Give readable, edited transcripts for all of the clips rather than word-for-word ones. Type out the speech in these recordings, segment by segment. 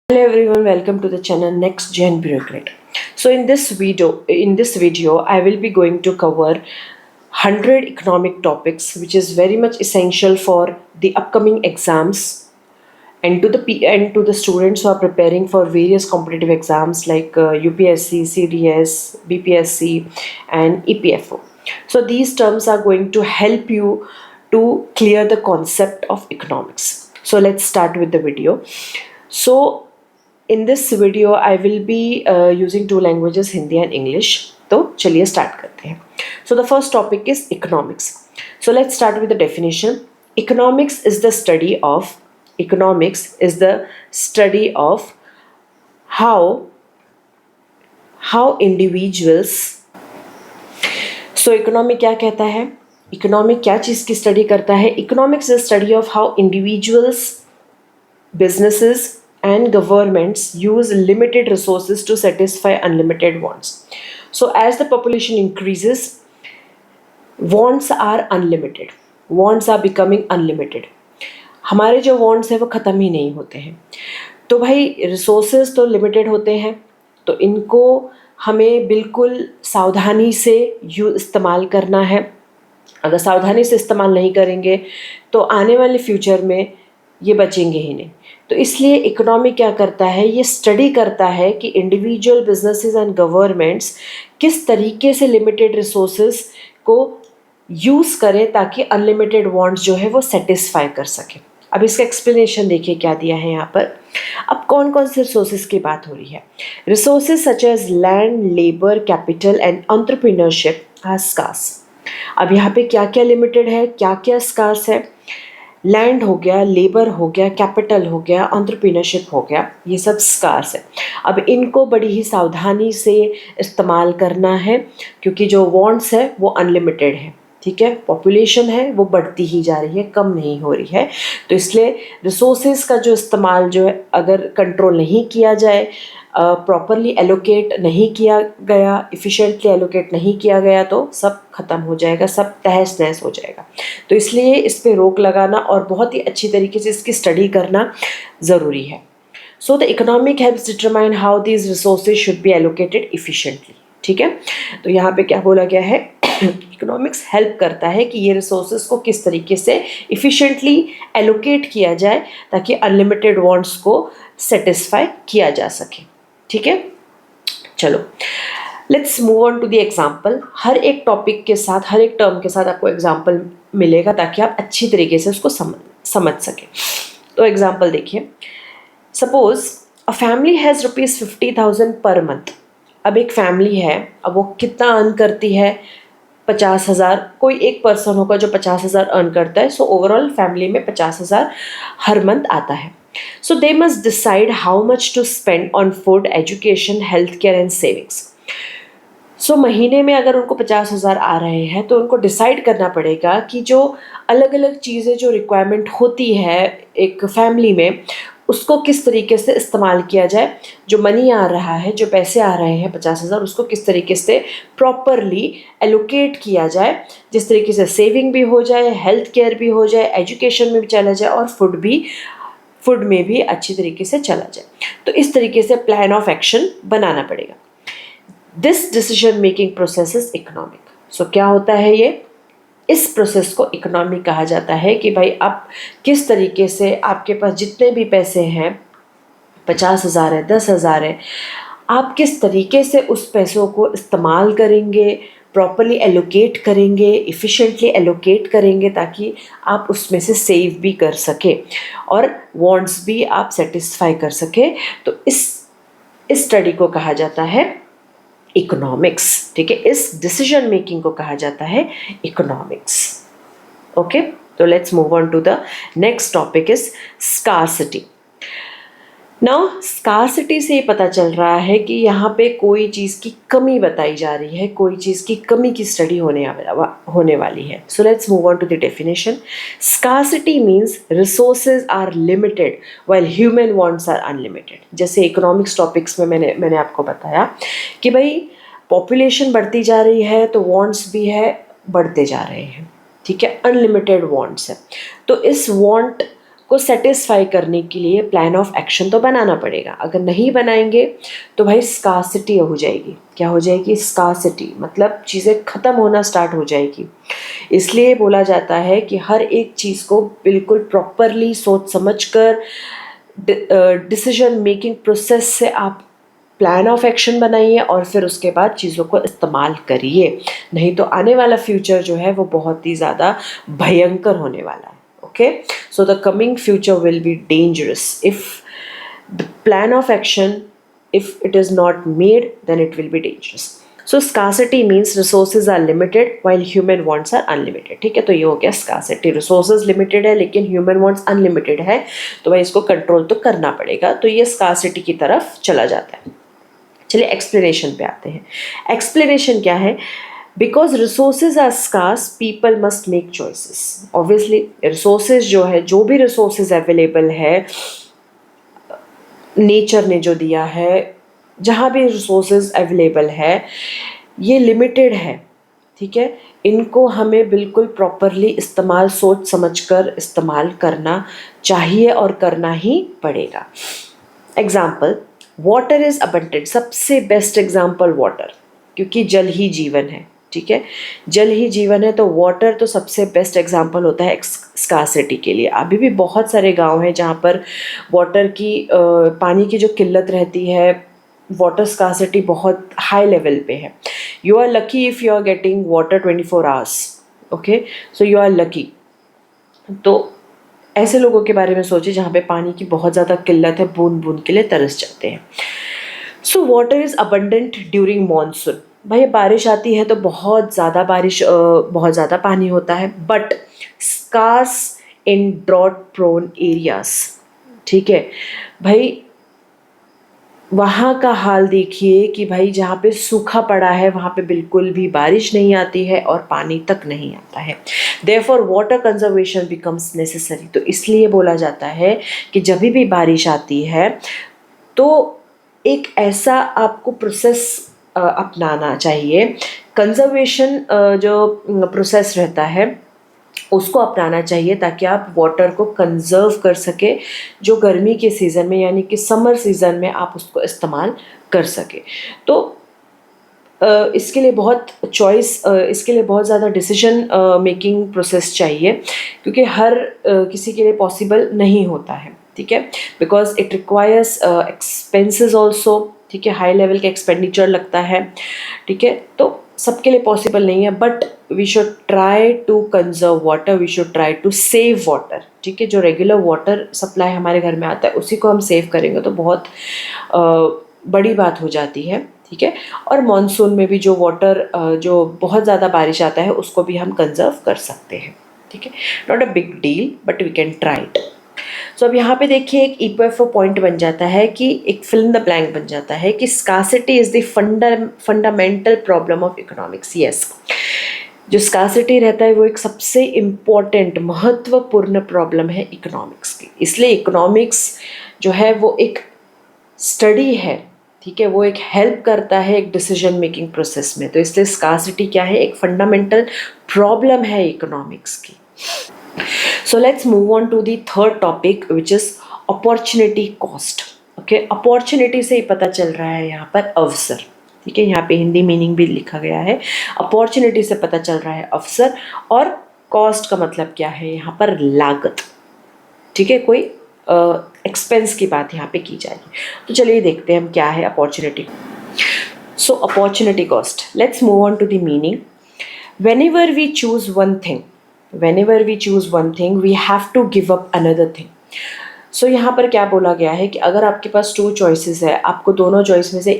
Hello everyone, welcome to the channel Next Gen Bureaucrat. So in this video I will be going to cover 100 economic topics which is very much essential for the upcoming exams and to the students who are preparing for various competitive exams like UPSC, CDS, BPSC and EPFO. So these terms are going to help you to clear the concept of economics. So let's start with the video. So in this video I will be using two languages, Hindi and English. तो चलिए start करते हैं. So the first topic is economics. So let's start with the definition. Economics is the study of how individuals. So economic क्या कहता है? Economic क्या चीज़ की study करता है? Economics is the study of how individuals, businesses and governments use limited resources to satisfy unlimited wants. So as the population increases, wants are unlimited. Wants are becoming unlimited. हमारे जो wants हैं वो ख़त्म ही नहीं होते हैं. तो भाई resources तो limited होते हैं, तो इनको हमें बिल्कुल सावधानी से इस्तेमाल करना है. अगर सावधानी से इस्तेमाल नहीं करेंगे तो आने वाले फ्यूचर में ये बचेंगे ही नहीं. तो इसलिए इकोनॉमी क्या करता है, ये स्टडी करता है कि इंडिविजुअल, बिजनेसेस एंड गवर्नमेंट्स किस तरीके से लिमिटेड रिसोर्सेज को यूज़ करें ताकि अनलिमिटेड वांट्स जो है वो सेटिस्फाई कर सकें. अब इसका एक्सप्लेनेशन देखिए क्या दिया है यहाँ पर. अब कौन कौन से रिसोर्सेज की बात हो रही है. Resources such as land, labour, capital and entrepreneurship are scarce. अब यहाँ पे क्या क्या लिमिटेड है, क्या क्या स्कार्स है. लैंड हो गया, लेबर हो गया, कैपिटल हो गया, एंटरप्रेन्योरशिप हो गया, ये सब स्कार्स है. अब इनको बड़ी ही सावधानी से इस्तेमाल करना है क्योंकि जो वांट्स है वो अनलिमिटेड है. ठीक है, पॉपुलेशन है वो बढ़ती ही जा रही है, कम नहीं हो रही है. तो इसलिए रिसोर्सेज का जो इस्तेमाल जो है अगर कंट्रोल नहीं किया जाए, प्रॉपरली एलोकेट नहीं किया गया, इफ़िशेंटली एलोकेट नहीं किया गया तो सब ख़त्म हो जाएगा, सब तहस नहस हो जाएगा. तो इसलिए इस पर रोक लगाना और बहुत ही अच्छी तरीके से इसकी स्टडी करना ज़रूरी है. So the economic helps determine how these resources should be allocated efficiently. ठीक है, तो यहाँ पे क्या बोला गया है, इकोनॉमिक्स हेल्प करता है कि ये रिसोर्सेज को किस तरीके से इफ़िशेंटली एलोकेट किया जाए ताकि अनलिमिटेड वांट्स को सेटिस्फाई किया जा सके. ठीक है, चलो let's move on to the example. हर एक टॉपिक के साथ, हर एक टर्म के साथ आपको एग्जाम्पल मिलेगा ताकि आप अच्छी तरीके से उसको समझ सकें. तो एग्जाम्पल देखिए. Suppose a family has ₹50,000 per month. अब एक फैमिली है, अब वो कितना अर्न करती है, 50,000. कोई एक पर्सन होगा जो 50,000 अर्न करता है. सो ओवरऑल फैमिली में 50,000 हर मंथ आता है. So they must decide how much to spend on food, education, healthcare and savings. So महीने में अगर उनको 50,000 आ रहे हैं तो उनको डिसाइड करना पड़ेगा कि जो अलग अलग चीज़ें जो रिक्वायरमेंट होती है एक फैमिली में, उसको किस तरीके से इस्तेमाल किया जाए. जो मनी आ रहा है, जो पैसे आ रहे हैं 50,000, उसको किस तरीके से प्रॉपरली एलोकेट किया जाए, जिस तरीके से सेविंग भी हो जाए, हेल्थ केयर भी हो जाए, एजुकेशन में भी चला जाए और फूड में भी अच्छी तरीके से चला जाए. तो इस तरीके से प्लान ऑफ एक्शन बनाना पड़ेगा. This decision making process is economic. So क्या होता है ये, इस प्रोसेस को इकोनॉमिक कहा जाता है कि भाई आप किस तरीके से, आपके पास जितने भी पैसे हैं, 50,000 है, 10,000 है, आप किस तरीके से उस पैसों को इस्तेमाल करेंगे, प्रॉपरली एलोकेट करेंगे, इफ़िशेंटली एलोकेट करेंगे ताकि आप उसमें से सेव भी कर सके और वांट्स भी आप सेटिस्फाई कर सके. तो इस स्टडी को कहा जाता है इकोनॉमिक्स. ठीक है, इस डिसीजन मेकिंग को कहा जाता है इकोनॉमिक्स. ओके, तो let's move on to the next topic is scarcity. Now scarcity से पता चल रहा है कि यहाँ पे कोई चीज़ की कमी बताई जा रही है, कोई चीज़ की कमी की स्टडी होने वाली है. So let's move on to the definition. Scarcity means resources are limited while human wants are unlimited. जैसे इकोनॉमिक्स टॉपिक्स में मैंने आपको बताया कि भाई पॉपुलेशन बढ़ती जा रही है तो वांट्स भी है, बढ़ते जा रहे हैं. ठीक है, अनलिमिटेड वांट्स है. तो इस वांट को सेटिस्फाई करने के लिए प्लान ऑफ एक्शन तो बनाना पड़ेगा। अगर नहीं बनाएंगे तो भाई स्कार्सिटी हो जाएगी। क्या हो जाएगी? स्कार्सिटी, मतलब चीज़ें ख़त्म होना स्टार्ट हो जाएगी। इसलिए बोला जाता है कि हर एक चीज़ को बिल्कुल प्रॉपरली सोच समझ कर डिसीजन मेकिंग प्रोसेस से आप प्लान ऑफ एक्शन बनाइए और फिर उसके बाद चीज़ों को इस्तेमाल करिए, नहीं तो आने वाला फ्यूचर जो है वो बहुत ही ज़्यादा भयंकर होने वाला है। Okay, so the coming future will be dangerous if the plan of action, if it is not made, then it will be dangerous. So scarcity means resources are limited while human wants are unlimited. ठीक है, तो ये हो गया scarcity, resources limited है लेकिन human wants unlimited है, तो भाई इसको कंट्रोल तो करना पड़ेगा, तो ये scarcity की तरफ चला जाता है। चलिए एक्सप्लेनेशन पे आते हैं। एक्सप्लेनेशन क्या है? Because resources are scarce people must make choices. Obviously resources जो है, जो भी रिसोर्सेज अवेलेबल है नेचर ने जो दिया है, जहाँ भी रिसोर्सेज अवेलेबल है, ये लिमिटेड है। ठीक है, इनको हमें बिल्कुल प्रॉपरली इस्तेमाल सोच समझकर इस्तेमाल करना चाहिए और करना ही पड़ेगा। Example, water is abundant. सबसे बेस्ट एग्जाम्पल वाटर, क्योंकि जल ही जीवन है। ठीक है, जल ही जीवन है, तो वाटर तो सबसे बेस्ट एग्जांपल होता है स्कार्सिटी के लिए। अभी भी बहुत सारे गांव हैं जहाँ पर वाटर की पानी की जो किल्लत रहती है, वाटर स्कार्सिटी बहुत हाई लेवल पे है। You are lucky if you are getting water 24 hours. Okay, so you are lucky. तो ऐसे लोगों के बारे में सोचिए जहाँ पे पानी की बहुत ज़्यादा किल्लत है, बूंद बूंद के लिए तरस जाते हैं। So water is abundant during monsoon. भाई बारिश आती है तो बहुत ज़्यादा पानी होता है, but scarce in drought prone areas. ठीक है भाई, वहाँ का हाल देखिए कि भाई जहाँ पे सूखा पड़ा है वहाँ पे बिल्कुल भी बारिश नहीं आती है और पानी तक नहीं आता है। Therefore water conservation becomes necessary. तो इसलिए बोला जाता है कि जब भी बारिश आती है तो एक ऐसा आपको प्रोसेस अपनाना चाहिए, कंजर्वेशन जो प्रोसेस रहता है उसको अपनाना चाहिए, ताकि आप वाटर को कंजर्व कर सके, जो गर्मी के सीज़न में यानी कि समर सीज़न में आप उसको इस्तेमाल कर सके। तो इसके लिए इसके लिए बहुत ज़्यादा डिसीजन मेकिंग प्रोसेस चाहिए, क्योंकि हर किसी के लिए पॉसिबल नहीं होता है। ठीक है, because it requires expenses also. ठीक है, हाई लेवल का एक्सपेंडिचर लगता है। ठीक है, तो सबके लिए पॉसिबल नहीं है, but we should try to conserve water, we should try to save water. ठीक है, जो रेगुलर वाटर सप्लाई हमारे घर में आता है उसी को हम सेव करेंगे तो बहुत बड़ी बात हो जाती है। ठीक है, और मॉनसून में भी जो वाटर जो बहुत ज़्यादा बारिश आता है उसको भी हम कंजर्व कर सकते हैं। ठीक है, not a big deal but we can try it. So अब यहाँ पे देखिए एक EPFO पॉइंट बन जाता है कि एक फिल इन द ब्लैंक बन जाता है कि scarcity is the fundamental problem of economics. Yes, जो स्कार्सिटी रहता है वो एक सबसे इम्पॉर्टेंट महत्वपूर्ण प्रॉब्लम है इकोनॉमिक्स की। इसलिए इकोनॉमिक्स जो है वो एक स्टडी है। ठीक है, वो एक हेल्प करता है एक डिसीजन मेकिंग प्रोसेस में। तो इसलिए स्कार्सिटी क्या है? एक फंडामेंटल प्रॉब्लम है इकोनॉमिक्स की। So let's move on to the third topic, which is opportunity cost. Okay, opportunity से ही पता चल रहा है यहाँ पर अवसर। ठीक है, यहाँ पे हिंदी मीनिंग भी लिखा गया है। अपॉर्चुनिटी से पता चल रहा है अवसर, और कॉस्ट का मतलब क्या है? यहाँ पर लागत। ठीक है, कोई एक्सपेंस की बात यहाँ पे की जाएगी। तो चलिए देखते हैं हम क्या है opportunity. So opportunity cost, let's move on to the meaning. Whenever we choose one thing, we have to give up another thing. So यहाँ पर क्या बोला गया है कि अगर आपके पास 2 चॉइसेस है, आपको दोनों चॉइस में से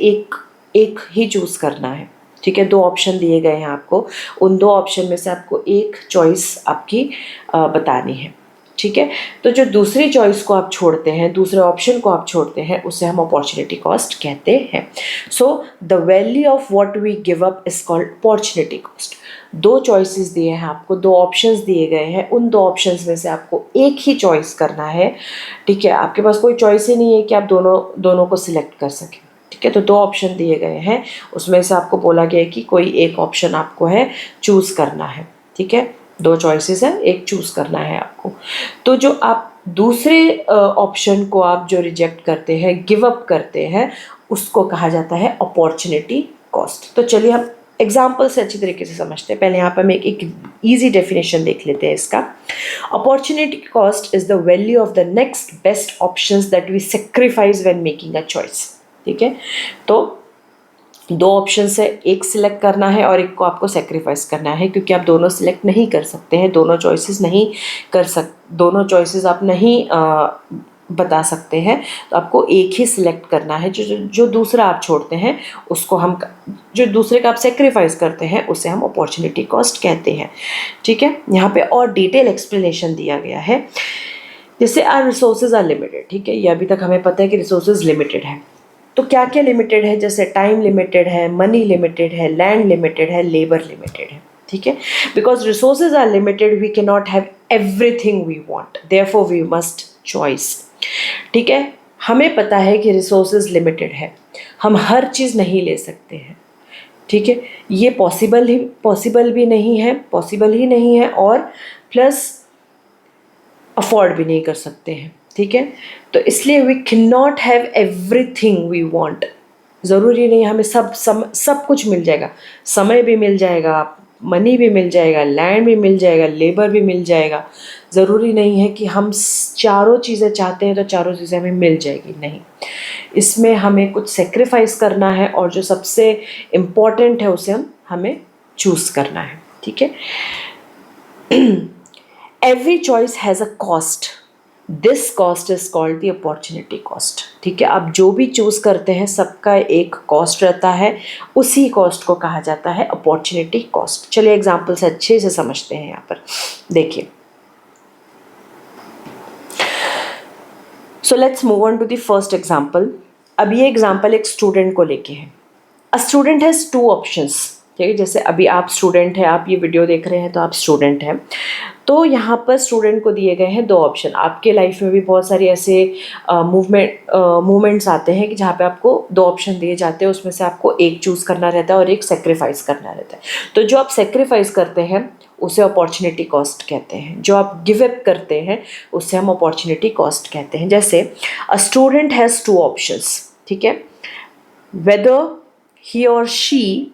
एक ही चूज़ करना है। ठीक है, 2 ऑप्शन दिए गए हैं आपको, उन 2 ऑप्शन में से आपको एक चॉइस आपकी बतानी है। ठीक है, तो जो दूसरी चॉइस को आप छोड़ते हैं, दूसरे ऑप्शन को आप छोड़ते हैं, उसे हम अपॉर्चुनिटी कॉस्ट कहते हैं। So the value of what we give up is called opportunity cost. 2 choices दिए हैं आपको, 2 ऑप्शंस दिए गए हैं, उन 2 ऑप्शंस में से आपको एक ही चॉइस करना है। ठीक है, आपके पास कोई चॉइस ही नहीं है कि आप दोनों को सिलेक्ट कर सकें। ठीक है, तो 2 ऑप्शन दिए गए हैं, उसमें से आपको बोला गया है कि कोई एक ऑप्शन आपको है चूज़ करना है। ठीक है, 2 चॉइसेस हैं, एक चूज़ करना है आपको। तो जो आप दूसरे ऑप्शन को आप जो रिजेक्ट करते हैं, गिव अप करते हैं, उसको कहा जाता है अपॉर्चुनिटी कॉस्ट। तो चलिए हम एग्जाम्पल से अच्छी तरीके से समझते हैं। पहले यहाँ पर हम एक ईजी डेफिनेशन देख लेते हैं इसका। Opportunity cost is the value of the next best options that we sacrifice when making a choice. ठीक है, तो दो ऑप्शन है, एक सिलेक्ट करना है और एक को आपको सेक्रीफाइस करना है, क्योंकि आप दोनों सिलेक्ट नहीं कर सकते हैं, दोनों चॉइसेस नहीं दोनों चॉइसेस आप नहीं बता सकते हैं। तो आपको एक ही सिलेक्ट करना है। जो दूसरा आप छोड़ते हैं उसको हम, जो दूसरे का आप सेक्रीफाइस करते हैं उसे हम अपॉर्चुनिटी कॉस्ट कहते हैं। ठीक है, यहाँ पे और डिटेल एक्सप्लेनेशन दिया गया है। जैसे आर रिसोर्सेज आर लिमिटेड। ठीक है, ये अभी तक हमें पता है कि रिसोर्सेज लिमिटेड है। तो क्या क्या लिमिटेड है? जैसे टाइम लिमिटेड है, मनी लिमिटेड है, लैंड लिमिटेड है, लेबर लिमिटेड है। ठीक है, because resources are limited we can not have everything we want, therefore we must choice. ठीक है, हमें पता है कि रिसोर्सेज लिमिटेड है, हम हर चीज़ नहीं ले सकते हैं। ठीक है, ये पॉसिबल भी नहीं है, पॉसिबल ही नहीं है, और प्लस अफोर्ड भी नहीं कर सकते हैं। ठीक है, तो इसलिए we can not have everything we want. ज़रूरी नहीं हमें सब कुछ मिल जाएगा, समय भी मिल जाएगा, मनी भी मिल जाएगा, लैंड भी मिल जाएगा, लेबर भी मिल जाएगा। ज़रूरी नहीं है कि हम चारों चीज़ें चाहते हैं तो चारों चीज़ें हमें मिल जाएगी, नहीं। इसमें हमें कुछ सेक्रीफाइस करना है और जो सबसे इम्पॉर्टेंट है उसे हमें चूज़ करना है। ठीक है, every choice has a cost, this cost is called the opportunity cost. ठीक है, आप जो भी चूज़ करते हैं सबका एक कॉस्ट रहता है, उसी कॉस्ट को कहा जाता है अपॉर्चुनिटी कॉस्ट। चलिए एग्जाम्पल से अच्छे से समझते हैं। यहाँ पर देखिए, so let's move on to the first example. अब ये एग्जाम्पल एक स्टूडेंट को लेके है। A student has two options. ठीक है, जैसे अभी आप स्टूडेंट हैं, आप ये वीडियो देख रहे हैं तो आप स्टूडेंट हैं। तो यहाँ पर स्टूडेंट को दिए गए हैं दो ऑप्शन। आपके लाइफ में भी बहुत सारी ऐसे मूवमेंट्स आते हैं कि जहाँ पे आपको दो ऑप्शन दिए जाते हैं, उसमें से आपको एक चूज़ करना रहता है और एक सेक्रीफाइस करना रहता है। तो जो आप सेक्रीफाइस करते हैं उसे अपॉर्चुनिटी कॉस्ट कहते हैं, जो आप गिव अप करते हैं उसे हम अपॉर्चुनिटी कॉस्ट कहते हैं। जैसे अ स्टूडेंट हैज़ टू ऑप्शंस। ठीक है, वेदर ही और she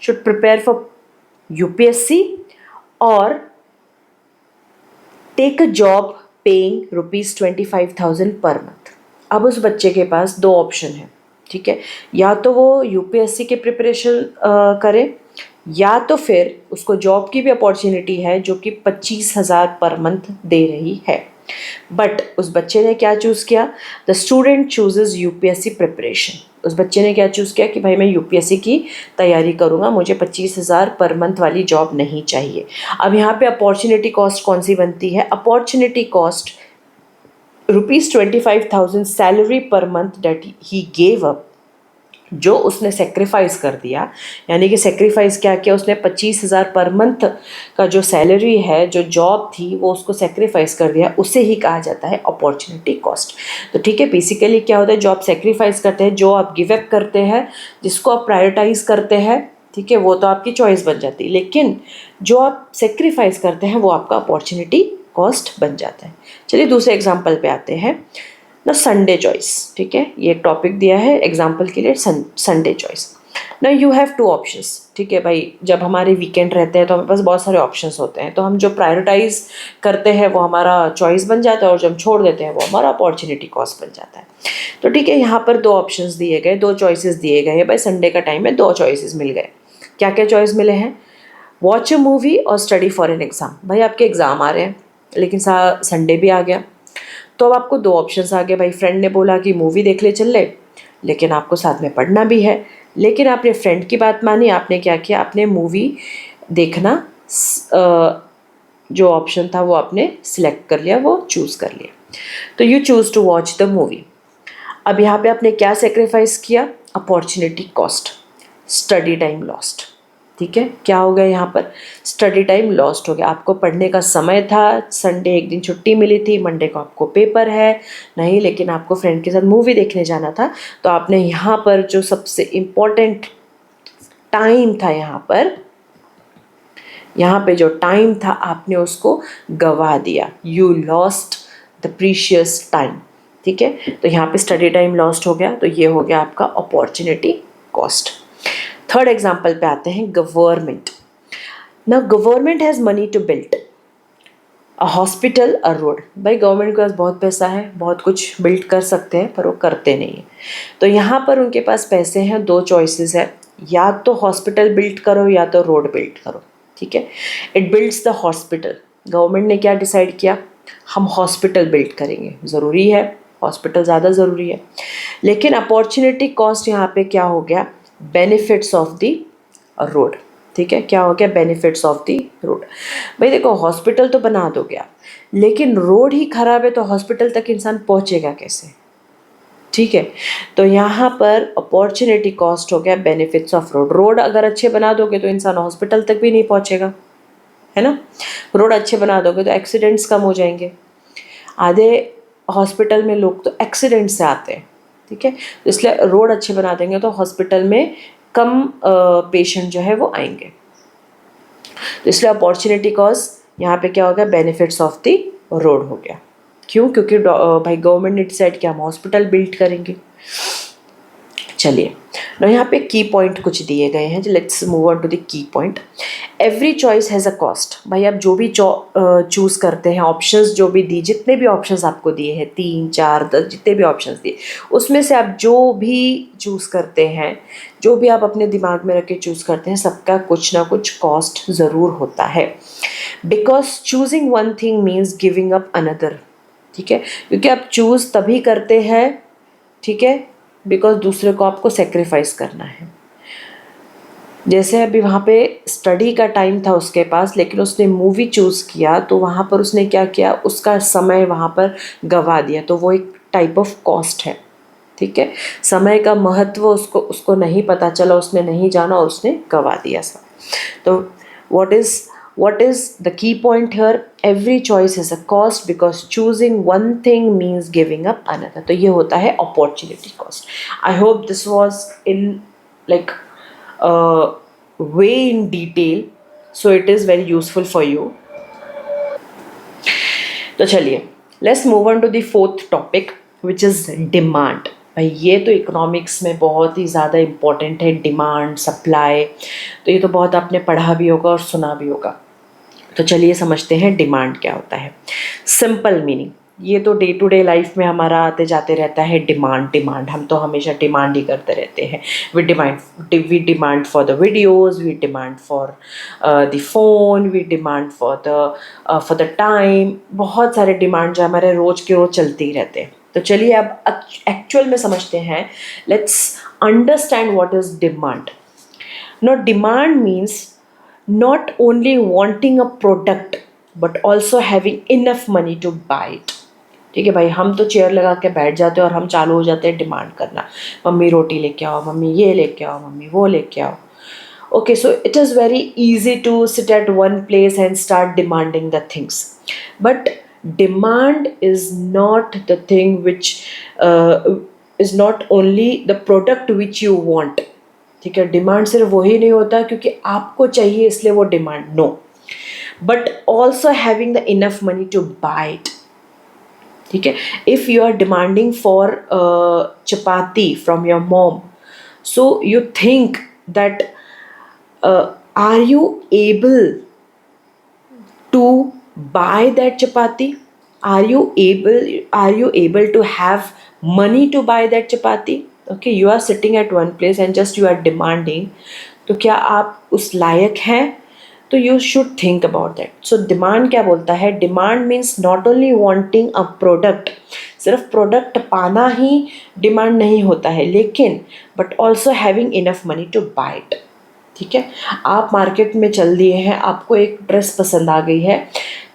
should prepare for UPSC or take a job paying ₹25,000 per month। अब उस बच्चे के पास दो ऑप्शन है। ठीक है, या तो वो UPSC के प्रिपरेशन करे, या तो फिर उसको जॉब की भी अपॉर्चुनिटी है जो कि 25,000 पर मंथ दे रही है। बट उस बच्चे ने क्या चूज़ किया? The student chooses UPSC preparation. उस बच्चे ने क्या चूज़ किया कि भाई मैं UPSC की तैयारी करूँगा, मुझे 25,000 पर मंथ वाली जॉब नहीं चाहिए। अब यहाँ पे अपॉर्चुनिटी कॉस्ट कौन सी बनती है? Opportunity cost ₹25,000 salary per month that he gave up, जो उसने सेक्रीफाइस कर दिया। यानी कि सेक्रीफाइस क्या किया उसने? 25,000 पर मंथ का जो सैलरी है, जो जॉब थी, वो उसको सेक्रीफाइस कर दिया, उसे ही कहा जाता है अपॉर्चुनिटी कॉस्ट। तो ठीक है, बेसिकली क्या होता है, जो आप सेक्रीफाइस करते हैं, जो आप गिव अप करते हैं, जिसको आप प्रायोरिटाइज करते हैं, ठीक है, वो तो आपकी चॉइस बन जाती है, लेकिन जो आप सेक्रीफाइस करते हैं वो आपका अपॉर्चुनिटी कॉस्ट बन जाता है। चलिए दूसरे एग्जाम्पल पे आते हैं ना, संडे चॉइस। ठीक है, ये एक टॉपिक दिया है एग्जाम्पल के लिए, संडे चॉइस। ना यू हैव टू ऑप्शंस। ठीक है भाई, जब हमारे वीकेंड रहते हैं तो हमारे पास बहुत सारे ऑप्शंस होते हैं, तो हम जो प्रायोरिटाइज करते हैं वो हमारा चॉइस बन जाता है, और जब छोड़ देते हैं वो हमारा अपॉर्चुनिटी कॉस्ट बन जाता है। तो ठीक है, यहाँ पर दो ऑप्शंस दिए गए, दो चॉइसेस दिए गए हैं। भाई संडे का टाइम है, दो चॉइसेस मिल गए। क्या क्या चॉइस मिले हैं? वॉच अ मूवी और स्टडी फॉर एन एग्ज़ाम। भाई आपके एग्ज़ाम आ रहे हैं, लेकिन संडे भी आ गया, तो अब आपको दो ऑप्शंस आ गए। भाई फ्रेंड ने बोला कि मूवी देख ले, चल ले, लेकिन आपको साथ में पढ़ना भी है। लेकिन आपने फ्रेंड की बात मानी, आपने क्या किया? आपने मूवी देखना जो ऑप्शन था वो आपने सिलेक्ट कर लिया, वो चूज़ कर लिया। तो you choose to watch the movie. अब यहाँ पे आपने क्या सेक्रीफाइस किया? Opportunity cost, study time lost. ठीक है, क्या हो गया यहाँ पर? स्टडी टाइम लॉस्ट हो गया। आपको पढ़ने का समय था, संडे एक दिन छुट्टी मिली थी, मंडे को आपको पेपर है नहीं, लेकिन आपको फ्रेंड के साथ मूवी देखने जाना था, तो आपने यहाँ पर जो सबसे इम्पोर्टेंट टाइम था, यहाँ पे जो टाइम था आपने उसको गवा दिया। You lost the precious time. ठीक है, तो यहाँ पे स्टडी टाइम लॉस्ट हो गया, तो ये हो गया आपका अपॉर्चुनिटी कॉस्ट। थर्ड एग्जाम्पल पे आते हैं, गवर्नमेंट। ना government has money to build a hospital, a road. भाई गवर्नमेंट के पास बहुत पैसा है, बहुत कुछ बिल्ड कर सकते हैं, पर वो करते नहीं हैं। तो यहाँ पर उनके पास पैसे हैं, दो चॉइसेस है, या तो हॉस्पिटल बिल्ड करो या तो रोड बिल्ड करो। ठीक है, it builds the hospital. Government ने क्या डिसाइड किया, हम हॉस्पिटल बिल्ड करेंगे, ज़रूरी है, हॉस्पिटल ज़्यादा ज़रूरी है। लेकिन अपॉर्चुनिटी कॉस्ट यहाँ पे क्या हो गया, बेनिफिट्स ऑफ द रोड। ठीक है, क्या हो गया, बेनिफिट्स ऑफ द रोड। भाई देखो, हॉस्पिटल तो बना दोगे आप, लेकिन रोड ही खराब है तो हॉस्पिटल तक इंसान पहुंचेगा कैसे। ठीक है, तो यहाँ पर अपॉर्चुनिटी कॉस्ट हो गया बेनिफिट्स ऑफ रोड। रोड अगर अच्छे बना दोगे तो इंसान हॉस्पिटल तक भी नहीं पहुंचेगा, है ना। रोड अच्छे बना दोगे तो एक्सीडेंट्स कम हो जाएंगे। आधे हॉस्पिटल में लोग तो एक्सीडेंट से आते हैं। ठीक है, तो इसलिए रोड अच्छे बना देंगे तो हॉस्पिटल में कम पेशेंट जो है वो आएंगे। तो इसलिए अपॉर्चुनिटी कॉस्ट यहाँ पे क्या हो गया, बेनिफिट्स ऑफ द रोड हो गया। क्यों, क्योंकि भाई गवर्नमेंट ने डिसाइड किया हम हॉस्पिटल बिल्ड करेंगे। चलिए, ना यहाँ पे की पॉइंट कुछ दिए गए हैं, let's move on to the key point. Every choice has a cost. भाई आप जो भी चूज़ करते हैं, ऑप्शंस जो भी दी, जितने भी ऑप्शंस आपको दिए हैं, 3, 4, 10, जितने भी ऑप्शंस दिए, उसमें से आप जो भी चूज़ करते हैं, जो भी आप अपने दिमाग में रख के चूज़ करते हैं, सबका कुछ ना कुछ कॉस्ट ज़रूर होता है। Because choosing one thing means giving up another. ठीक है, क्योंकि आप चूज़ तभी करते हैं, ठीक है, बिकॉज दूसरे को आपको सेक्रीफाइस करना है। जैसे अभी वहाँ पे स्टडी का टाइम था उसके पास, लेकिन उसने मूवी चूज़ किया, तो वहाँ पर उसने क्या किया, उसका समय वहाँ पर गंवा दिया, तो वो एक टाइप ऑफ कॉस्ट है। ठीक है, समय का महत्व उसको नहीं पता चला, उसने नहीं जाना और उसने गंवा दिया सब। तो what is the key point here, every choice has a cost because choosing one thing means giving up another। तो ये होता है opportunity cost। I hope this was in like way in detail, so it is very useful for you। तो चलिए, let's move on to the fourth topic which is demand। भाई ये तो economics में बहुत ही ज़्यादा इम्पोर्टेंट है, डिमांड सप्लाई। तो ये तो बहुत आपने पढ़ा भी होगा और सुना भी होगा। तो चलिए समझते हैं डिमांड क्या होता है। सिंपल मीनिंग, ये तो डे टू डे लाइफ में हमारा आते जाते रहता है, डिमांड। हम तो हमेशा डिमांड ही करते रहते हैं। We demand for the videos, we demand for the phone, we demand for the time. बहुत सारे डिमांड जो हमारे रोज़ के रोज़ चलते ही रहते हैं। तो चलिए अब एक्चुअल में समझते हैं। Let's understand what is demand. No, demand means not only wanting a product but also having enough money to buy it। ठीक है भाई, हम तो चेयर लगा के बैठ जाते हैं और हम चालू हो जाते हैं डिमांड करना। मम्मी रोटी लेके आओ, मम्मी ये लेके आओ, मम्मी वो लेके आओ। Okay, so it is very easy to sit at one place and start demanding the things, but demand is not the thing which is not only the product which you want। ठीक है, demand सिर्फ वही नहीं होता क्योंकि आपको चाहिए इसलिए वो demand, no, but also having the enough money to buy it. ठीक है, if you are demanding for chapati from your mom, so you think that are you able to buy that chapati? Are you able to have money to buy that chapati? Okay, you are sitting at one place and just you are demanding, तो क्या आप उस लायक हैं? तो you should think about that। so demand क्या बोलता है, demand means not only wanting a product, सिर्फ प्रोडक्ट पाना ही डिमांड नहीं होता है, लेकिन but also having enough money to buy it. ठीक है, आप मार्केट में चल दिए हैं, आपको एक ड्रेस पसंद आ गई है,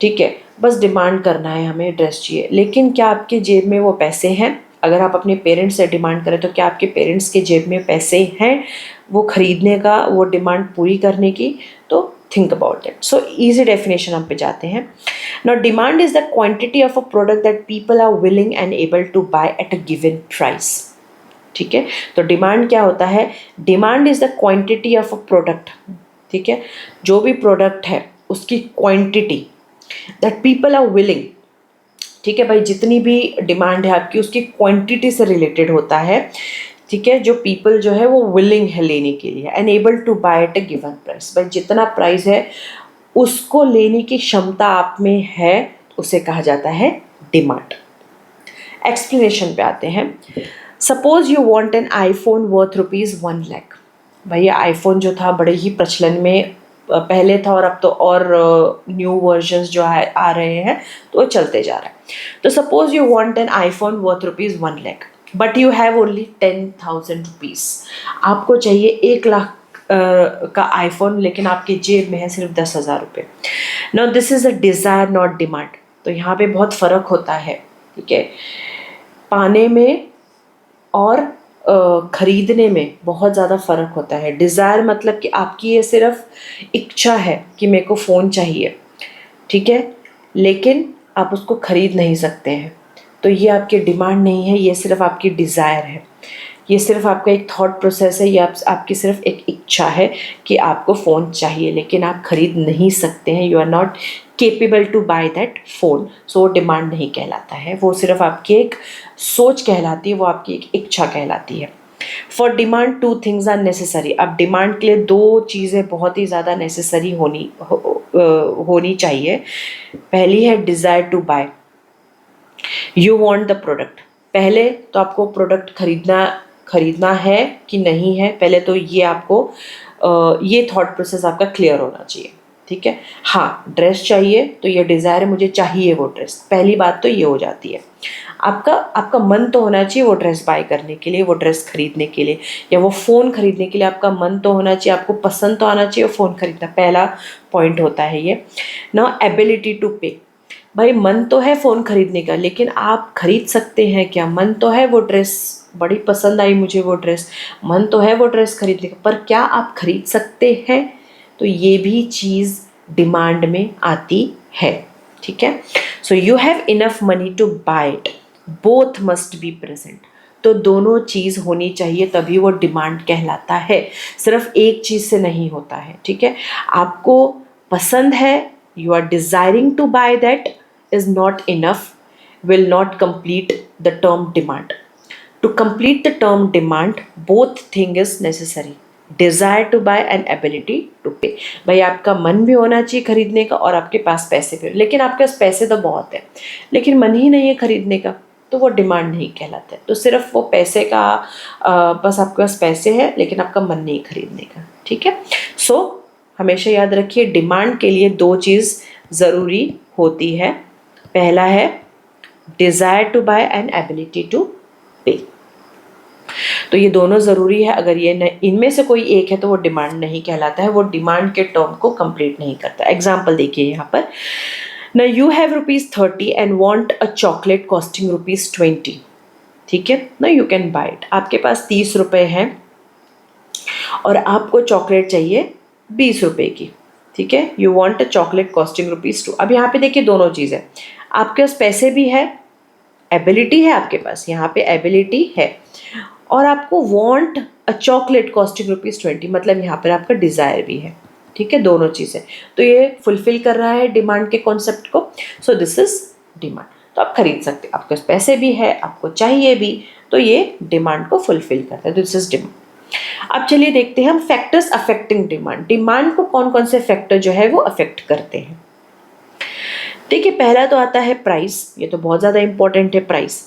ठीक है, बस डिमांड करना है हमें ड्रेस चाहिए, लेकिन क्या आपके जेब में वो पैसे हैं? अगर आप अपने पेरेंट्स से डिमांड करें तो क्या आपके पेरेंट्स के जेब में पैसे हैं वो खरीदने का, वो डिमांड पूरी करने की? तो think about that. So easy definition हम पे जाते हैं। Now demand is the quantity of a product that people are willing and able to buy at a given price. ठीक है, तो डिमांड क्या होता है? Demand is the quantity of a product. ठीक है, जो भी प्रोडक्ट है उसकी quantity that people are willing, ठीक है भाई, जितनी भी डिमांड है आपकी उसकी क्वांटिटी से रिलेटेड होता है, ठीक है। जो पीपल जो है वो विलिंग है लेने के लिए, enable to buy at a given price, भाई जितना प्राइस है उसको लेने की क्षमता आप में है, उसे कहा जाता है डिमांड। एक्सप्लेनेशन पे आते हैं। Suppose you want an iPhone worth ₹1 lakh. भाई आईफोन जो था बड़े ही प्रचलन में पहले था, और अब तो और न्यू वर्जन्स जो है आ रहे हैं, तो वो चलते जा रहा है। तो suppose you want an iPhone worth ₹1 lakh, but you have only ₹10,000। आपको चाहिए 1 लाख का आईफोन, लेकिन आपकी जेब में है सिर्फ ₹10,000। Now this is a desire not demand. तो यहाँ पे बहुत फ़र्क होता है, ठीक है। पाने में और खरीदने में बहुत ज़्यादा फ़र्क होता है। डिज़ायर मतलब कि आपकी ये सिर्फ इच्छा है कि मेरे को फ़ोन चाहिए, ठीक है, लेकिन आप उसको खरीद नहीं सकते हैं, तो ये आपकी डिमांड नहीं है, ये सिर्फ आपकी डिज़ायर है। ये सिर्फ आपका एक थॉट प्रोसेस है, या आपकी सिर्फ एक इच्छा है कि आपको फ़ोन चाहिए, लेकिन आप खरीद नहीं सकते हैं। You are not capable to buy that phone, so वो डिमांड नहीं कहलाता है, वो सिर्फ आपकी एक सोच कहलाती है, वो आपकी एक इच्छा कहलाती है। For demand 2 things are necessary. अब डिमांड के लिए 2 चीज़ें बहुत ही ज़्यादा नेसेसरी होनी चाहिए। पहली है desire to buy, you want the product. पहले तो आपको प्रोडक्ट खरीदना है कि नहीं है, पहले तो ये आपको ये थॉट प्रोसेस आपका क्लियर होना चाहिए, ठीक है। हाँ, ड्रेस चाहिए तो ये डिज़ायर है, मुझे चाहिए वो ड्रेस, पहली बात तो ये हो जाती है। आपका मन तो होना चाहिए वो ड्रेस बाय करने के लिए, वो ड्रेस खरीदने के लिए, या वो फ़ोन खरीदने के लिए आपका मन तो होना चाहिए, आपको पसंद तो आना चाहिए वो फ़ोन खरीदना, पहला पॉइंट होता है ये। नाउ एबिलिटी टू पे, भाई मन तो है फ़ोन खरीदने का, लेकिन आप खरीद सकते हैं क्या? मन तो है वो ड्रेस, बड़ी पसंद आई मुझे वो ड्रेस, मन तो है वो ड्रेस खरीदने का, पर क्या आप खरीद सकते हैं? तो ये भी चीज़ डिमांड में आती है, ठीक है। So you have enough money to buy it, both must be present. तो दोनों चीज़ होनी चाहिए, तभी वो डिमांड कहलाता है, सिर्फ एक चीज़ से नहीं होता है, ठीक है। आपको पसंद है, you are desiring to buy that is not enough, will not complete the term demand. To complete the term demand, both thing is necessary, desire to buy and ability to pay। भाई आपका मन भी होना चाहिए खरीदने का, और आपके पास पैसे भी, लेकिन आपके पास पैसे तो बहुत है लेकिन मन ही नहीं है खरीदने का, तो वो डिमांड नहीं कहलाता है। तो सिर्फ वो पैसे का बस आपके पास पैसे हैं लेकिन आपका मन नहीं खरीदने का, ठीक है। सो हमेशा याद रखिए, डिमांड के लिए 2 चीज़ ज़रूरी होती है। पहला है desire to buy and ability to pay. तो ये दोनों ज़रूरी है, अगर ये इनमें से कोई एक है तो वो डिमांड नहीं कहलाता है, वो डिमांड के टर्म को कंप्लीट नहीं करता। एग्जाम्पल देखिए यहाँ पर, ना you have ₹30 and want a chocolate costing ₹20, ठीक है ना, यू कैन बाय इट। आपके पास 30 रुपये हैं और आपको चॉकलेट चाहिए 20 रुपये की, ठीक है। You want a chocolate costing ₹2। अब यहाँ पे देखिए दोनों चीज़ें, आपके पास पैसे भी है, एबिलिटी है आपके पास, यहाँ पे एबिलिटी है, और आपको वांट अ चॉकलेट कॉस्टिंग ₹20, मतलब यहाँ पर आपका डिज़ायर भी है, ठीक है। दोनों चीज़ें, तो ये फुलफिल कर रहा है डिमांड के कॉन्सेप्ट को। So this is demand. तो आप खरीद सकते हैं, आपके पास पैसे भी है, आपको चाहिए भी, तो ये डिमांड को फुलफिल करता है। This is demand. अब चलिए देखते हैं हम फैक्टर्स अफेक्टिंग डिमांड। डिमांड को कौन कौन से फैक्टर जो है वो अफेक्ट करते हैं। देखिए पहला तो आता है प्राइस, ये तो बहुत ज़्यादा इंपॉर्टेंट है प्राइस।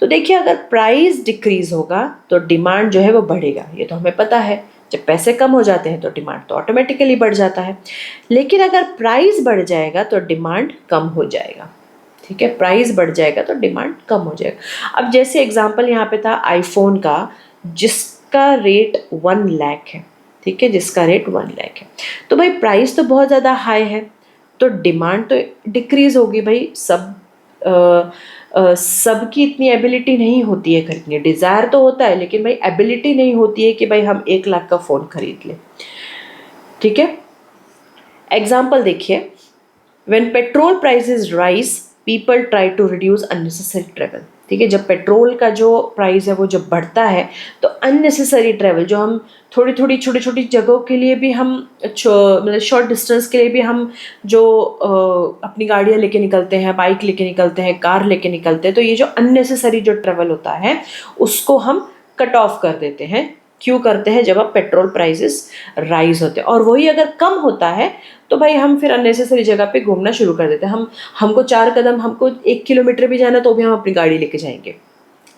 तो देखिए अगर प्राइस डिक्रीज होगा तो डिमांड जो है वो बढ़ेगा, ये तो हमें पता है। जब पैसे कम हो जाते हैं तो डिमांड तो ऑटोमेटिकली बढ़ जाता है। लेकिन अगर प्राइस बढ़ जाएगा तो डिमांड कम हो जाएगा, ठीक है। प्राइस बढ़ जाएगा तो डिमांड कम हो जाएगा। अब जैसे एग्जांपल यहाँ पे था आईफोन का, जिसका रेट 1 लाख है, ठीक है, जिसका रेट 1 लाख है, तो भाई प्राइस तो बहुत ज़्यादा हाई है, तो डिमांड तो डिक्रीज होगी। भाई सबकी इतनी एबिलिटी नहीं होती है खरीदने, डिज़ायर तो होता है लेकिन भाई एबिलिटी नहीं होती है कि भाई हम 1 लाख का फ़ोन खरीद लें, ठीक है। एग्जाम्पल देखिए, when petrol prices rise people try to reduce unnecessary travel. ठीक है। जब पेट्रोल का जो प्राइस है वो जब बढ़ता है तो अननेसेसरी ट्रैवल, जो हम थोड़ी थोड़ी छोटी छोटी जगहों के लिए भी हम मतलब शॉर्ट डिस्टेंस के लिए भी हम जो अपनी गाड़ियाँ लेके निकलते हैं, बाइक लेके निकलते हैं, कार लेके निकलते हैं, तो ये जो अननेसेसरी जो ट्रैवल होता है उसको हम कट ऑफ कर देते हैं। क्यों करते हैं? जब अब पेट्रोल प्राइसेस राइज होते हैं। और वही अगर कम होता है तो भाई हम फिर अननेसेसरी जगह पे घूमना शुरू कर देते हैं। हमको 4 कदम, हमको 1 किलोमीटर भी जाना तो भी हम अपनी गाड़ी लेके जाएंगे,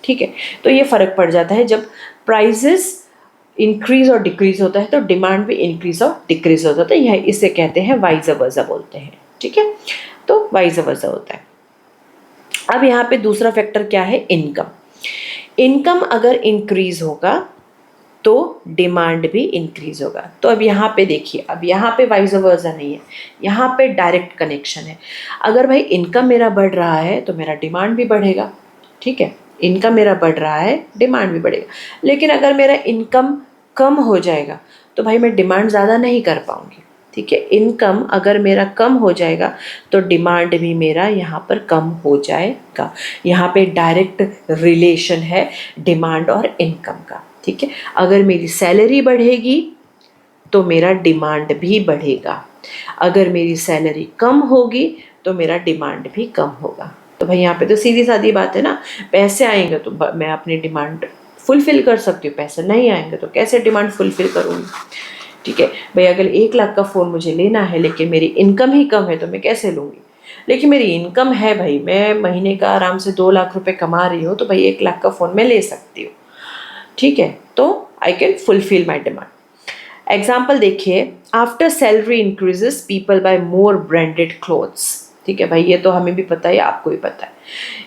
ठीक है। तो ये फ़र्क पड़ जाता है। जब प्राइसेस इंक्रीज और डिक्रीज होता है तो डिमांड भी इंक्रीज और डिक्रीज होता है। तो यह इसे कहते हैं वाइज वर्सा बोलते हैं, ठीक है। तो वाइज वर्सा होता है। अब यहाँ पे दूसरा फैक्टर क्या है? इनकम। इनकम अगर इंक्रीज होगा तो डिमांड भी इंक्रीज होगा। तो अब यहाँ पे देखिए, अब यहाँ पे वाइज वर्सा नहीं है, यहाँ पे डायरेक्ट कनेक्शन है। अगर भाई इनकम मेरा बढ़ रहा है तो मेरा डिमांड भी बढ़ेगा, ठीक है। इनकम मेरा बढ़ रहा है, डिमांड भी बढ़ेगा। लेकिन अगर मेरा इनकम कम हो जाएगा तो भाई मैं डिमांड ज़्यादा नहीं कर पाऊँगी, ठीक है। इनकम अगर मेरा कम हो जाएगा तो डिमांड भी मेरा यहाँ पर कम हो जाएगा। यहाँ पे डायरेक्ट रिलेशन है डिमांड और इनकम का, ठीक है। अगर मेरी सैलरी बढ़ेगी तो मेरा डिमांड भी बढ़ेगा, अगर मेरी सैलरी कम होगी तो मेरा डिमांड भी कम होगा। तो भाई यहाँ पे तो सीधी सादी बात है ना, पैसे आएंगे तो मैं अपनी डिमांड फुलफ़िल कर सकती हूँ, पैसे नहीं आएंगे तो कैसे डिमांड फुलफ़िल करूँगी, ठीक है। भाई अगर 1 लाख का फ़ोन मुझे लेना है लेकिन मेरी इनकम ही कम है तो मैं कैसे लूँगी? लेकिन मेरी इनकम है भाई, मैं महीने का आराम से 2 लाख रुपए कमा रही हूँ, तो भाई 1 लाख का फ़ोन मैं ले सकती हूँ, ठीक है। तो I can fulfil my demand. Example देखिए, after salary increases people buy more branded clothes, ठीक है। भाई ये तो हमें भी पता है, आपको भी पता है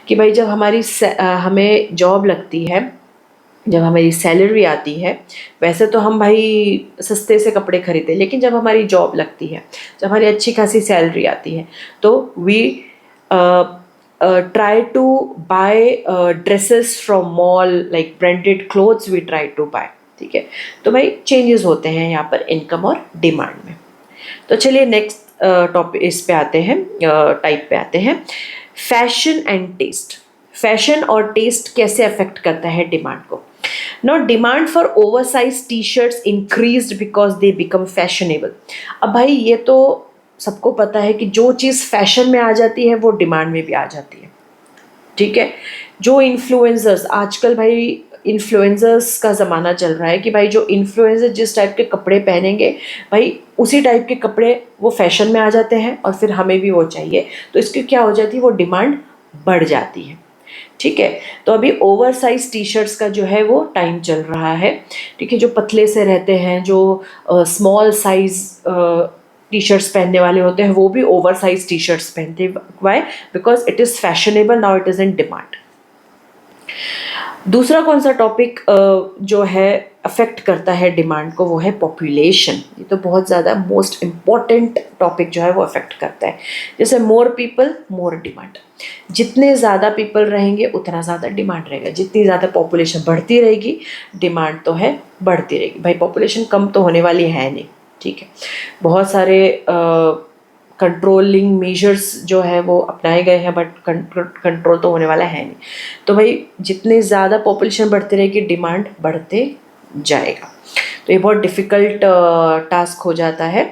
कि भाई जब हमें जॉब लगती है, जब हमारी सैलरी आती है, वैसे तो हम भाई सस्ते से कपड़े खरीदते हैं, लेकिन जब हमारी जॉब लगती है, जब हमारी अच्छी खासी सैलरी आती है तो we try to buy dresses from mall, like branded clothes we try to buy, ठीक है। तो भाई चेंजेस होते हैं यहाँ पर इनकम और डिमांड में। तो चलिए नेक्स्ट टॉपिक इस पे आते हैं, टाइप पे आते हैं, फैशन एंड टेस्ट। फैशन और टेस्ट कैसे अफेक्ट करता है डिमांड को? Now demand for oversized t-shirts increased because they become fashionable। अब भाई ये तो सबको पता है कि जो चीज़ फैशन में आ जाती है वो डिमांड में भी आ जाती है, ठीक है। जो इन्फ्लुएंसर्स आजकल, भाई इन्फ्लुएंसर्स का ज़माना चल रहा है कि भाई जो इन्फ्लुएंसर जिस टाइप के कपड़े पहनेंगे भाई उसी टाइप के कपड़े वो फैशन में आ जाते हैं और फिर हमें भी वो चाहिए, तो इसकी क्या हो जाती है, वो डिमांड बढ़ जाती है, ठीक है। तो अभी ओवर साइज टी शर्ट्स का जो है वो टाइम चल रहा है, ठीक है। जो पतले से रहते हैं, जो स्मॉल साइज टी शर्ट्स पहनने वाले होते हैं वो भी ओवर साइज टी शर्ट्स पहनते हैं। Why? Because it is fashionable now, it is in demand. दूसरा कौन सा टॉपिक जो है अफेक्ट करता है डिमांड को, वो है पॉपुलेशन। ये तो बहुत ज़्यादा मोस्ट इम्पॉर्टेंट टॉपिक जो है वो अफेक्ट करता है। जैसे मोर पीपल मोर डिमांड, जितने ज़्यादा पीपल रहेंगे उतना ज़्यादा डिमांड रहेगा। जितनी ज़्यादा पॉपुलेशन बढ़ती रहेगी डिमांड तो है बढ़ती रहेगी। भाई पॉपुलेशन कम तो होने वाली है नहीं, ठीक है। बहुत सारे कंट्रोलिंग मेजर्स जो है वो अपनाए गए हैं, बट कंट्रोल तो होने वाला है नहीं। तो भाई जितने ज़्यादा पॉपुलेशन बढ़ती रहेगी डिमांड बढ़ते जाएगा। तो ये बहुत डिफ़िकल्ट टास्क हो जाता है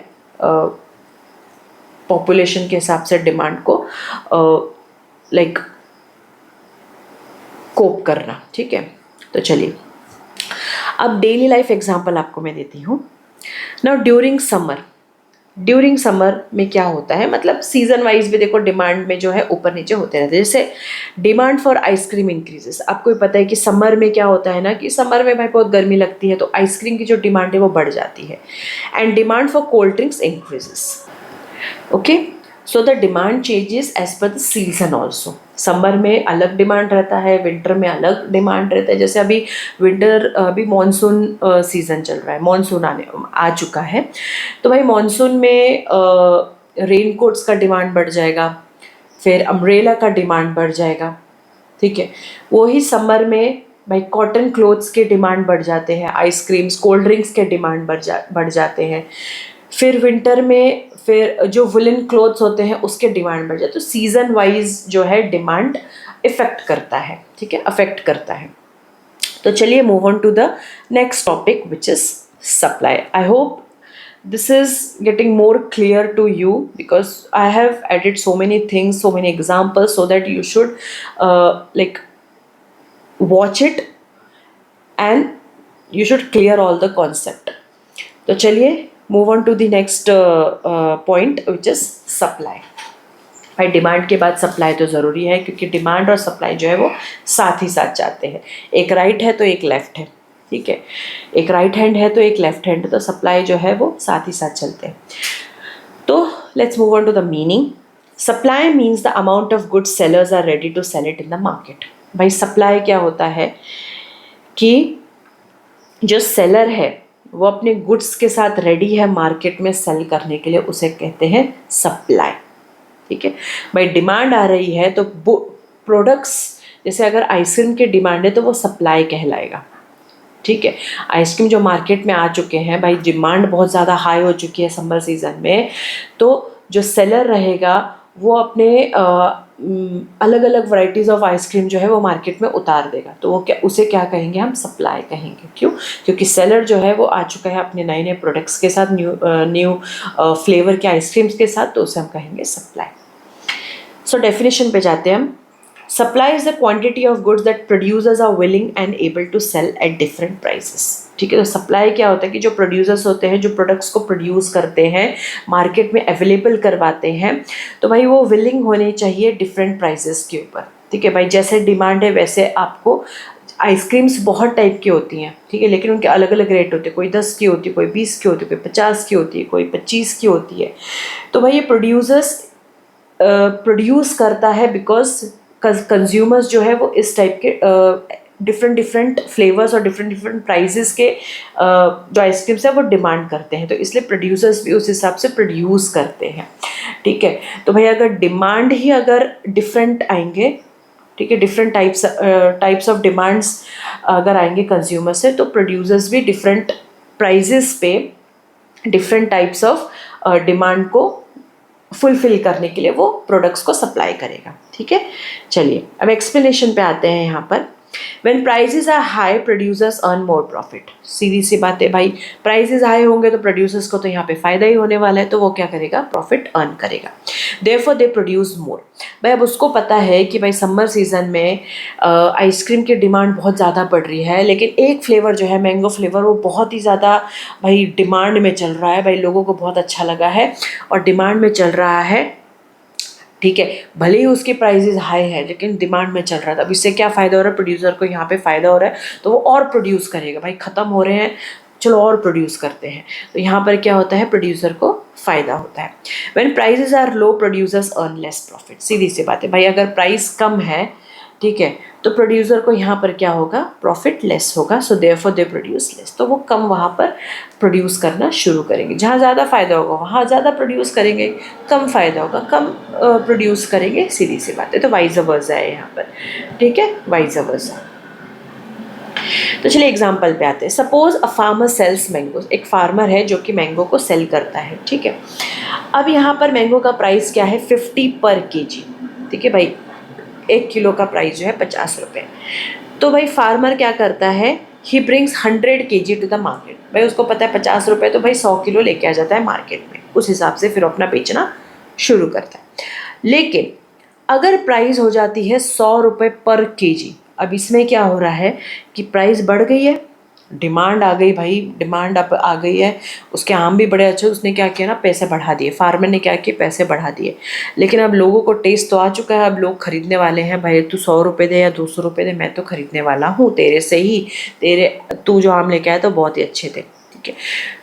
पॉपुलेशन के हिसाब से डिमांड को लाइक कोप करना, ठीक है। तो चलिए अब डेली लाइफ एग्जांपल आपको मैं देती हूँ। नाउ ड्यूरिंग समर में क्या होता है, मतलब सीजन वाइज भी देखो डिमांड में जो है ऊपर नीचे होते रहते हैं। जैसे डिमांड फॉर आइसक्रीम इंक्रीजेस। आपको भी पता है कि समर में क्या होता है ना, कि समर में भाई बहुत गर्मी लगती है तो आइसक्रीम की जो डिमांड है वो बढ़ जाती है। And demand for cold drinks increases, okay. So the demand changes as per the season also. Summer में अलग डिमांड रहता है, विंटर में अलग डिमांड रहता है। जैसे अभी मॉनसून सीज़न चल रहा है, मॉनसून आ चुका है, तो भाई मॉनसून में रेन कोट्स का डिमांड बढ़ जाएगा, फिर अम्ब्रेला का डिमांड बढ़ जाएगा, ठीक है। वही समर में भाई कॉटन क्लोथ्स के डिमांड बढ़ जाते हैं, आइसक्रीम्स कोल्ड ड्रिंक्स के डिमांड बढ़ जाते हैं। फिर विंटर में फिर जो वुलन क्लोथ्स होते हैं उसके डिमांड बढ़ जाए। तो सीज़न वाइज जो है डिमांड इफ़ेक्ट करता है, ठीक है, अफेक्ट करता है। तो चलिए move on to the next topic which is supply. I hope this is getting more clear to you because I have added so many things, so many examples, so that you should like watch it and you should clear all the concept. तो चलिए move on to the next point which is supply। भाई demand के बाद supply तो ज़रूरी है, क्योंकि demand और सप्लाई जो है वो साथ ही साथ जाते हैं। एक राइट है तो एक लेफ्ट है, ठीक है, एक राइट हैंड है तो एक लेफ्ट हैंड, तो सप्लाई जो है वो साथ ही साथ चलते हैं। तो let's move on to the meaning. Supply means the amount of goods sellers are ready to sell it in the market. भाई सप्लाई क्या होता है कि जो सेलर है वो अपने गुड्स के साथ रेडी है मार्केट में सेल करने के लिए, उसे कहते हैं सप्लाई, ठीक है। भाई डिमांड आ रही है तो प्रोडक्ट्स, जैसे अगर आइसक्रीम की डिमांड है तो वो सप्लाई कहलाएगा, ठीक है। आइसक्रीम जो मार्केट में आ चुके हैं, भाई डिमांड बहुत ज़्यादा हाई हो चुकी है समर सीज़न में, तो जो सेलर रहेगा वो अपने अलग अलग वैरायटीज़ ऑफ आइसक्रीम जो है वो मार्केट में उतार देगा, तो वो उसे क्या कहेंगे, हम सप्लाई कहेंगे। क्यों? क्योंकि सेलर जो है वो आ चुका है अपने नए नए प्रोडक्ट्स के साथ, न्यू फ्लेवर के आइसक्रीम्स के साथ, तो उसे हम कहेंगे सप्लाई। सो डेफिनेशन पे जाते हैं हम। Supply is the quantity of goods that producers are willing and able to sell at different prices, ठीक है। तो सप्लाई क्या होता है कि जो प्रोड्यूसर्स होते हैं, जो प्रोडक्ट्स को प्रोड्यूस करते हैं, मार्केट में अवेलेबल करवाते हैं, तो भाई वो विलिंग होने चाहिए डिफरेंट प्राइसेस के ऊपर, ठीक है। भाई जैसे डिमांड है वैसे आपको आइसक्रीम्स बहुत टाइप की होती हैं, ठीक है, लेकिन उनके अलग अलग रेट होते हैं, कोई 10 की होती है, कोई 20 की होती है, कोई 50 की होती है, कोई 25 की होती है। तो भाई ये प्रोड्यूसर्स प्रोड्यूस करता है बिकॉज कंज्यूमर्स जो है वो इस टाइप के डिफरेंट डिफरेंट फ्लेवर्स और डिफरेंट डिफरेंट प्राइजेस के जो आइसक्रीम्स है वो डिमांड करते हैं, तो इसलिए प्रोड्यूसर्स भी उस हिसाब से प्रोड्यूस करते हैं, ठीक है। तो भाई अगर डिमांड ही अगर डिफरेंट आएंगे, ठीक है, डिफरेंट टाइप्स ऑफ डिमांड्स अगर आएंगे कंज्यूमर से, तो प्रोड्यूसर्स भी डिफरेंट प्राइजेस पे डिफरेंट टाइप्स ऑफ डिमांड को फुलफिल करने के लिए वो प्रोडक्ट्स को सप्लाई करेगा, ठीक है। चलिए अब एक्सप्लेनेशन पे आते हैं यहाँ पर। When prices are high, producers earn more profit। सीधी सी बात है भाई, प्राइसेस हाई होंगे तो प्रोड्यूसर्स को तो यहाँ पे फ़ायदा ही होने वाला है, तो वो क्या करेगा, प्रॉफिट अर्न करेगा। Therefore they produce more। भाई अब उसको पता है कि भाई समर सीज़न में आइसक्रीम की डिमांड बहुत ज़्यादा बढ़ रही है, लेकिन एक फ्लेवर जो है मैंगो फ्लेवर वो बहुत ही ज़्यादा भाई डिमांड में चल रहा है, भाई लोगों को बहुत अच्छा लगा है और डिमांड में चल रहा है, ठीक है। भले ही उसके प्राइसेस हाई है लेकिन डिमांड में चल रहा था। अब इससे क्या फ़ायदा हो रहा है, प्रोड्यूसर को यहाँ पे फ़ायदा हो रहा है, तो वो और प्रोड्यूस करेगा। भाई ख़त्म हो रहे हैं, चलो और प्रोड्यूस करते हैं, तो यहाँ पर क्या होता है, प्रोड्यूसर को फ़ायदा होता है। When prices are low, producers earn less profit. सीधी सी बात है भाई, अगर प्राइस कम है, ठीक है, तो प्रोड्यूसर को यहाँ पर क्या होगा, प्रॉफिट लेस होगा, so therefore they produce less. तो वो कम वहाँ पर प्रोड्यूस करना शुरू करेंगे। जहाँ ज़्यादा फ़ायदा होगा वहाँ ज़्यादा प्रोड्यूस करेंगे, कम फ़ायदा होगा कम प्रोड्यूस करेंगे, सीधी सी बात है। तो वाइज वर्सा है यहाँ पर, ठीक है, वाइज वर्सा। तो चलिए एग्जाम्पल पे आते हैं। Suppose a farmer sells mangoes. एक फार्मर है जो कि मैंगो को सेल करता है, ठीक है। अब यहाँ पर मैंगो का प्राइस क्या है, 50 पर kg, ठीक है भाई, 1 किलो का प्राइस जो है 50 रुपये। तो भाई फार्मर क्या करता है, he brings 100 kg to the market. भाई उसको पता है 50 रुपये, तो भाई 100 किलो लेके आ जाता है मार्केट में, उस हिसाब से फिर अपना बेचना शुरू करता है। लेकिन अगर प्राइस हो जाती है 100 रुपये पर kg, अब इसमें क्या हो रहा है कि प्राइस बढ़ गई है, डिमांड आ गई, भाई डिमांड अब आ गई है, उसके आम भी बड़े अच्छे, उसने क्या किया ना, पैसे बढ़ा दिए, फार्मर ने क्या किया, पैसे बढ़ा दिए। लेकिन अब लोगों को टेस्ट तो आ चुका है, अब लोग खरीदने वाले हैं, भाई तू 100 रुपये दे या 200 रुपये दे, मैं तो खरीदने वाला हूँ तेरे से ही, तू जो आम लेके आया तो बहुत ही अच्छे थे, ठीक है।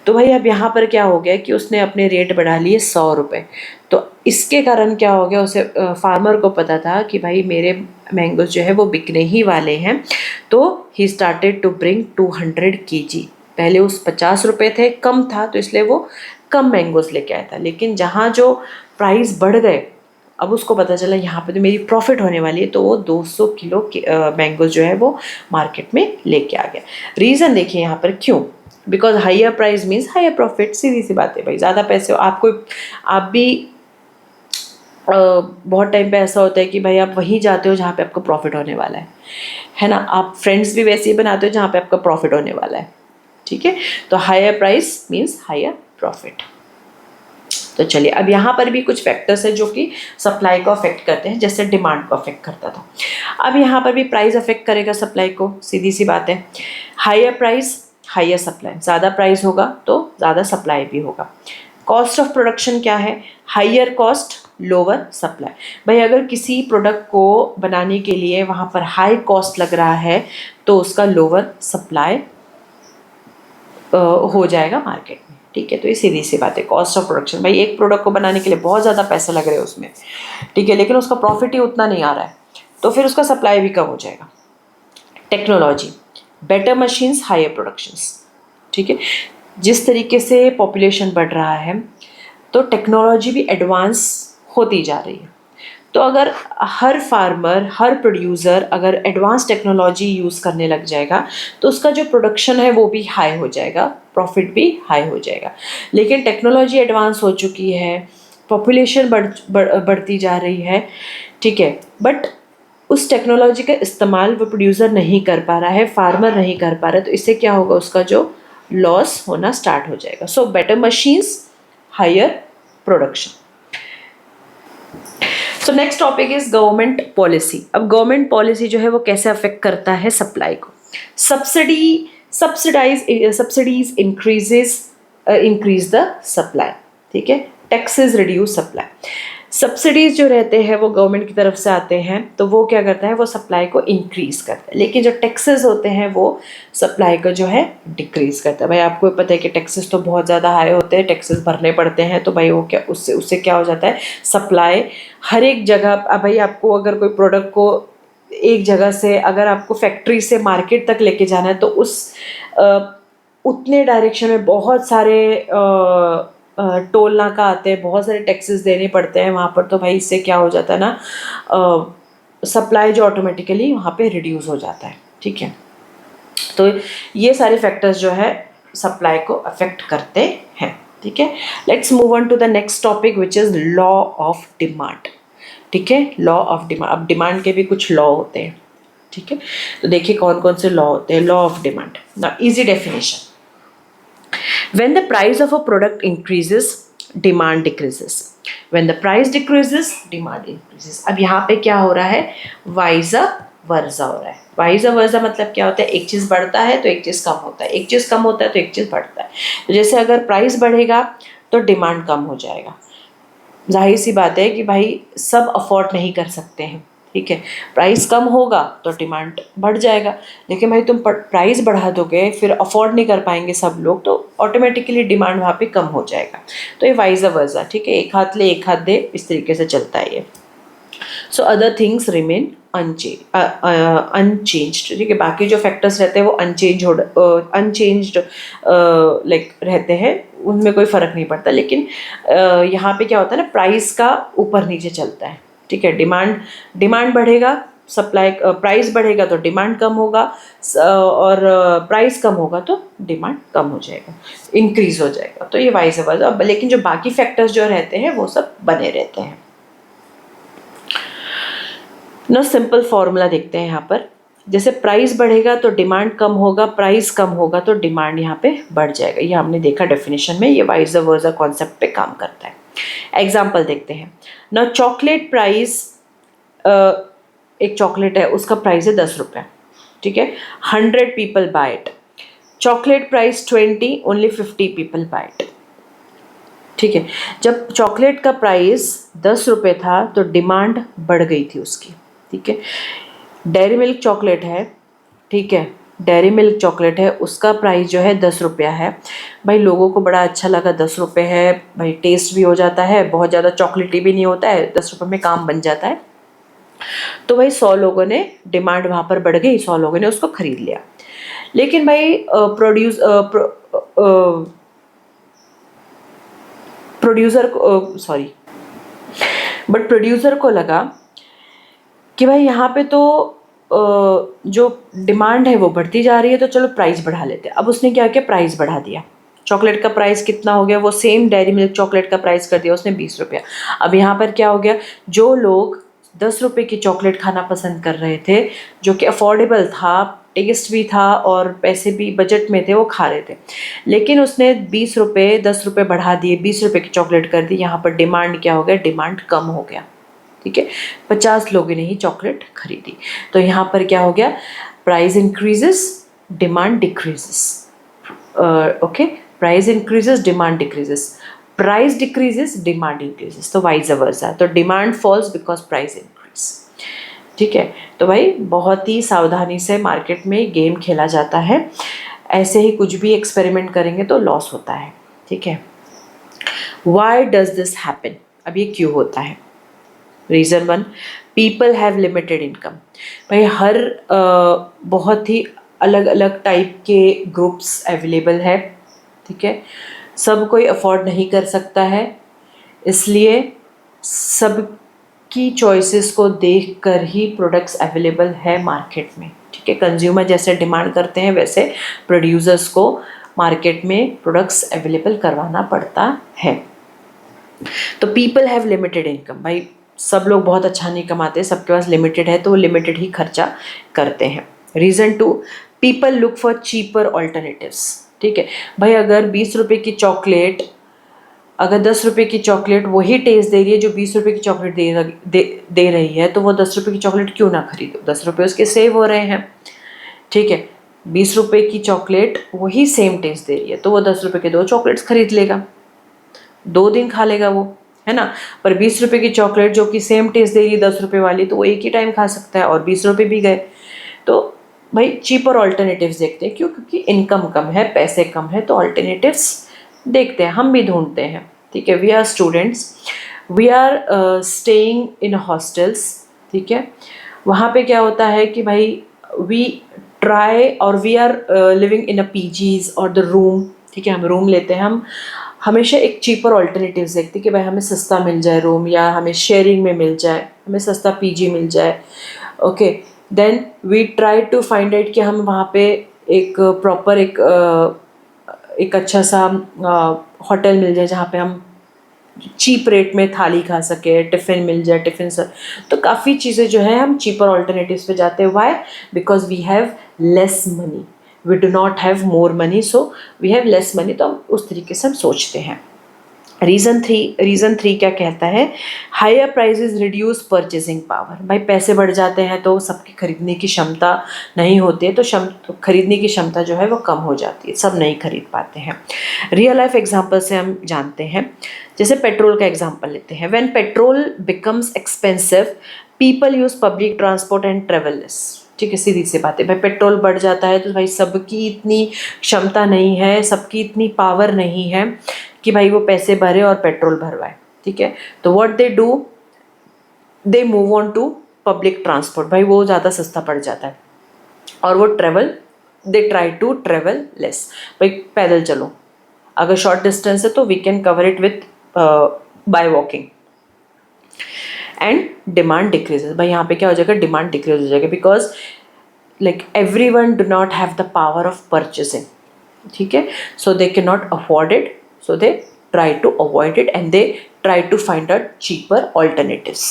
तो भाई अब यहाँ पर क्या हो गया कि उसने अपने रेट बढ़ा लिए 100 रुपये। तो इसके कारण क्या हो गया, उसे फार्मर को पता था कि भाई मेरे मैंगोज जो है वो बिकने ही वाले हैं, तो he started to bring 200 kg। पहले उस 50 रुपये थे, कम था, तो इसलिए वो कम मैंगोज लेके आया था। लेकिन जहाँ जो प्राइस बढ़ गए, अब उसको पता चला यहाँ पे तो मेरी प्रॉफिट होने वाली है, तो वो 200 किलो मैंगोज जो है वो मार्केट में लेके आ गया। रीज़न देखिए यहाँ पर क्यों, because higher price means higher profit. सीधी सी बात है भाई, ज़्यादा पैसे आप भी बहुत टाइम पे ऐसा होता है कि भाई आप वहीं जाते हो जहाँ पे आपको प्रॉफिट होने वाला है ना। आप फ्रेंड्स भी वैसे ही बनाते हो जहाँ पे आपका प्रॉफिट होने वाला है, ठीक है। तो higher price means higher profit. तो चलिए, अब यहाँ पर भी कुछ फैक्टर्स है जो कि सप्लाई को अफेक्ट करते हैं, जैसे डिमांड को अफेक्ट करता था। अब यहाँ पर भी प्राइस अफेक्ट करेगा सप्लाई को, सीधी सी बात है। हायर प्राइस हायर सप्लाई, ज़्यादा प्राइस होगा तो ज़्यादा सप्लाई भी होगा। कॉस्ट ऑफ प्रोडक्शन क्या है? Higher cost lower supply. भाई अगर किसी प्रोडक्ट को बनाने के लिए वहाँ पर हाई कॉस्ट लग रहा है तो उसका लोअर सप्लाई हो जाएगा मार्केट में, ठीक है। तो ये सीधी सी बात है, कॉस्ट ऑफ प्रोडक्शन। भाई एक प्रोडक्ट को बनाने के लिए बहुत ज़्यादा पैसे लग रहे हैं उसमें, ठीक है, लेकिन उसका प्रॉफिट ही उतना नहीं आ रहा है, तो फिर उसका सप्लाई भी कम हो जाएगा। Technology, better machines higher productions, ठीक है। जिस तरीके से पॉपुलेशन बढ़ रहा है तो टेक्नोलॉजी भी एडवांस होती जा रही है। तो अगर हर फार्मर, हर प्रोड्यूसर अगर एडवांस टेक्नोलॉजी यूज़ करने लग जाएगा तो उसका जो प्रोडक्शन है वो भी हाई हो जाएगा, प्रॉफिट भी हाई हो जाएगा। लेकिन टेक्नोलॉजी एडवांस हो चुकी है, पॉपुलेशन बढ़ती जा रही है, ठीक है, बट उस टेक्नोलॉजी का इस्तेमाल वो प्रोड्यूसर नहीं कर पा रहा है, फार्मर नहीं कर पा रहा है, तो इससे क्या होगा, उसका जो लॉस होना स्टार्ट हो जाएगा। So better machines higher production. So next topic is government policy. अब गवर्नमेंट पॉलिसी जो है वो कैसे अफेक्ट करता है सप्लाई को? सब्सिडीज इंक्रीज द सप्लाई, ठीक है। Taxes reduce supply. सब्सिडीज जो रहते हैं वो गवर्नमेंट की तरफ से आते हैं, तो वो क्या करता है, वो सप्लाई को इंक्रीज करता है। लेकिन जो टैक्सेस होते हैं वो सप्लाई को जो है डिक्रीज करता है। भाई आपको पता है कि टैक्सेस तो बहुत ज़्यादा हाई होते हैं, टैक्सेस भरने पड़ते हैं, तो भाई वो क्या, उससे क्या हो जाता है, सप्लाई हर एक जगह। अब भाई आपको अगर कोई प्रोडक्ट को एक जगह से, अगर आपको फैक्ट्री से मार्केट तक लेके जाना है तो उतने डायरेक्शन में बहुत सारे टोल नाका आते हैं, बहुत सारे टैक्सेस देने पड़ते हैं वहाँ पर। तो भाई इससे क्या हो जाता है ना, सप्लाई जो ऑटोमेटिकली वहाँ पे रिड्यूस हो जाता है, ठीक है। तो ये सारे फैक्टर्स जो है सप्लाई को अफेक्ट करते हैं, ठीक है। Let's move on to the next topic which is law of demand, ठीक है। लॉ ऑफ डिमांड, अब डिमांड के भी कुछ लॉ होते हैं, ठीक है। तो देखिए कौन कौन से लॉ होते हैं। लॉ ऑफ डिमांड, ना easy definition, when the price of a product increases demand decreases, when the price decreases demand increases। अब यहाँ पे क्या हो रहा है, वाइजा वर्जा हो रहा है। वाइजा वर्जा मतलब क्या होता है, एक चीज़ बढ़ता है तो एक चीज़ कम होता है, एक चीज़ कम होता है तो एक चीज़ बढ़ता है। तो जैसे अगर प्राइस बढ़ेगा तो डिमांड कम हो जाएगा। जाहिर सी बात है कि भाई सब अफोर्ड नहीं कर सकते हैं, ठीक है। प्राइस कम होगा तो डिमांड बढ़ जाएगा, लेकिन भाई तुम प्राइस बढ़ा दोगे फिर अफोर्ड नहीं कर पाएंगे सब लोग, तो ऑटोमेटिकली डिमांड वहाँ पे कम हो जाएगा। तो ये वाइजा वर्जा, ठीक है, एक हाथ ले एक हाथ दे, इस तरीके से चलता है ये। So other things remain unchanged, ठीक है। बाकी जो फैक्टर्स रहते हैं वो अनचेंज्ड लाइक रहते हैं, उनमें कोई फ़र्क नहीं पड़ता। लेकिन यहाँ पे क्या होता है ना, प्राइस का ऊपर नीचे चलता है, ठीक है। डिमांड बढ़ेगा, सप्लाई प्राइस बढ़ेगा तो डिमांड कम होगा, और प्राइस कम होगा तो डिमांड कम हो जाएगा, इंक्रीज हो जाएगा। तो ये वाइज वर्सा। लेकिन जो बाकी फैक्टर्स जो रहते हैं वो सब बने रहते हैं ना। सिंपल फॉर्मूला देखते हैं यहाँ पर, जैसे प्राइस बढ़ेगा तो डिमांड कम होगा, प्राइस कम होगा तो डिमांड यहाँ पे बढ़ जाएगा। ये हमने देखा डेफिनेशन में, ये वाइज वर्सा कॉन्सेप्ट पे काम करता है। एग्जाम्पल देखते हैं ना। चॉकलेट प्राइस, एक चॉकलेट है उसका प्राइस है 10 रुपये, ठीक है। 100 people buy it. Chocolate price 20, only 50 people buy it, ठीक है। जब चॉकलेट का प्राइस 10 रुपये था तो डिमांड बढ़ गई थी उसकी, ठीक है। डेयरी मिल्क चॉकलेट है, ठीक है, डेयरी मिल्क चॉकलेट है, उसका प्राइस जो है 10 रुपया है। भाई लोगों को बड़ा अच्छा लगा, 10 रुपये है, भाई टेस्ट भी हो जाता है, बहुत ज़्यादा चॉकलेटी भी नहीं होता है, 10 रुपये में काम बन जाता है। तो भाई 100 लोगों ने, डिमांड वहाँ पर बढ़ गई, 100 लोगों ने उसको ख़रीद लिया। लेकिन भाई प्रोड्यूसर को लगा कि भाई यहाँ पे तो जो डिमांड है वो बढ़ती जा रही है, तो चलो प्राइस बढ़ा लेते हैं। अब उसने क्या किया, प्राइस बढ़ा दिया, चॉकलेट का प्राइस कितना हो गया, वो सेम डेयरी मिल्क चॉकलेट का प्राइस कर दिया उसने 20 रुपया। अब यहाँ पर क्या हो गया, जो लोग 10 रुपये की चॉकलेट खाना पसंद कर रहे थे, जो कि अफोर्डेबल था, टेस्ट भी था और पैसे भी बजट में थे, वो खा रहे थे, लेकिन उसने 20 रुपये 10 रुपये बढ़ा दिए, 20 रुपये की चॉकलेट कर दी। यहाँ पर डिमांड क्या हो गया, डिमांड कम हो गया, ठीक है, 50 लोगों ने ही चॉकलेट खरीदी। तो यहाँ पर क्या हो गया, price increases, demand decreases, okay, price increases, demand decreases, price decreases, demand increases, तो वाइज वर्सा, तो demand falls because price increase, ठीक है। तो भाई बहुत ही सावधानी से मार्केट में गेम खेला जाता है, ऐसे ही कुछ भी एक्सपेरिमेंट करेंगे तो लॉस होता है, ठीक है। वाई डज दिस हैपन, अब ये क्यों होता है? Reason 1, people have limited income. भाई हर बहुत ही अलग अलग टाइप के ग्रुप्स अवेलेबल है, ठीक है, सब कोई अफोर्ड नहीं कर सकता है, इसलिए सबकी चॉइसेस को देखकर ही प्रोडक्ट्स अवेलेबल है मार्केट में, ठीक है। कंज्यूमर जैसे डिमांड करते हैं वैसे प्रोड्यूसर्स को मार्केट में प्रोडक्ट्स अवेलेबल करवाना पड़ता है। तो पीपल हैव लिमिटेड इनकम, भाई सब लोग बहुत अच्छा नहीं कमाते, सबके पास लिमिटेड है तो वो लिमिटेड ही खर्चा करते हैं। Reason 2, people look for cheaper alternatives, ठीक है। भाई अगर 20 रुपये की चॉकलेट, अगर 10 रुपये की चॉकलेट वही टेस्ट दे रही है जो 20 रुपये की चॉकलेट दे रही है, तो वो 10 रुपये की चॉकलेट क्यों ना खरीदो, 10 रुपये उसके सेव हो रहे हैं, ठीक है। 20 रुपये की चॉकलेट वही सेम टेस्ट दे रही है तो वो 10 रुपये के 2 चॉकलेट्स खरीद लेगा, 2 दिन खा लेगा वो, है ना। पर 20 रुपये की चॉकलेट जो कि सेम टेस्ट दे रही है 10 रुपये वाली, तो वो एक ही टाइम खा सकता है और 20 रुपये भी गए। तो भाई चीपर ऑल्टरनेटिव्स देखते हैं, क्यों? क्योंकि इनकम कम है, पैसे कम है, तो ऑल्टरनेटिव्स देखते हैं, हम भी ढूंढते हैं, ठीक है। We are students, we are staying in hostels, ठीक है। वहाँ पे क्या होता है कि भाई वी ट्राई और we are living in a PGs और द रूम, ठीक है, हम रूम लेते हैं, हम हमेशा एक चीपर ऑल्टरनेटिव्स देखते हैं कि भाई हमें सस्ता मिल जाए रूम, या हमें शेयरिंग में मिल जाए, हमें सस्ता पीजी मिल जाए, okay. Then we try to find out कि हम वहाँ पे एक प्रॉपर एक अच्छा सा होटल मिल जाए जहाँ पे हम चीप रेट में थाली खा सके, टिफ़िन मिल जाए, टिफ़िन सर, तो काफ़ी चीज़ें जो है हम चीपर ऑल्टरनेटिव्स पे जाते हैं। Why? Because we have less money, we do not have more money, so we have less money, तो हम उस तरीके से हम सोचते हैं। रीज़न 3 क्या कहता है? Higher prices reduce purchasing power. भाई पैसे बढ़ जाते हैं तो सबकी खरीदने की क्षमता नहीं होती है, तो खरीदने की क्षमता जो है वो कम हो जाती है, सब नहीं खरीद पाते हैं। रियल लाइफ एग्जांपल से हम जानते हैं, जैसे पेट्रोल का एग्जांपल लेते हैं। When petrol becomes expensive, people use public transport and travel less, ठीक है, सीधी सी बात है। भाई पेट्रोल बढ़ जाता है तो भाई सबकी इतनी क्षमता नहीं है, सबकी इतनी पावर नहीं है कि भाई वो पैसे भरे और पेट्रोल भरवाए, ठीक है। तो what they do, they move on to public transport, भाई वो ज़्यादा सस्ता पड़ जाता है, और वो they try to travel less. भाई पैदल चलो, अगर शॉर्ट डिस्टेंस है तो we can cover it with by walking, and demand decreases. भाई यहाँ पे क्या हो जाएगा, डिमांड डिक्रीज हो जाएगा, because like every one do not have the power of purchasing, ठीक है, so they can not afford it, so they try to avoid it and they try to find out cheaper alternatives.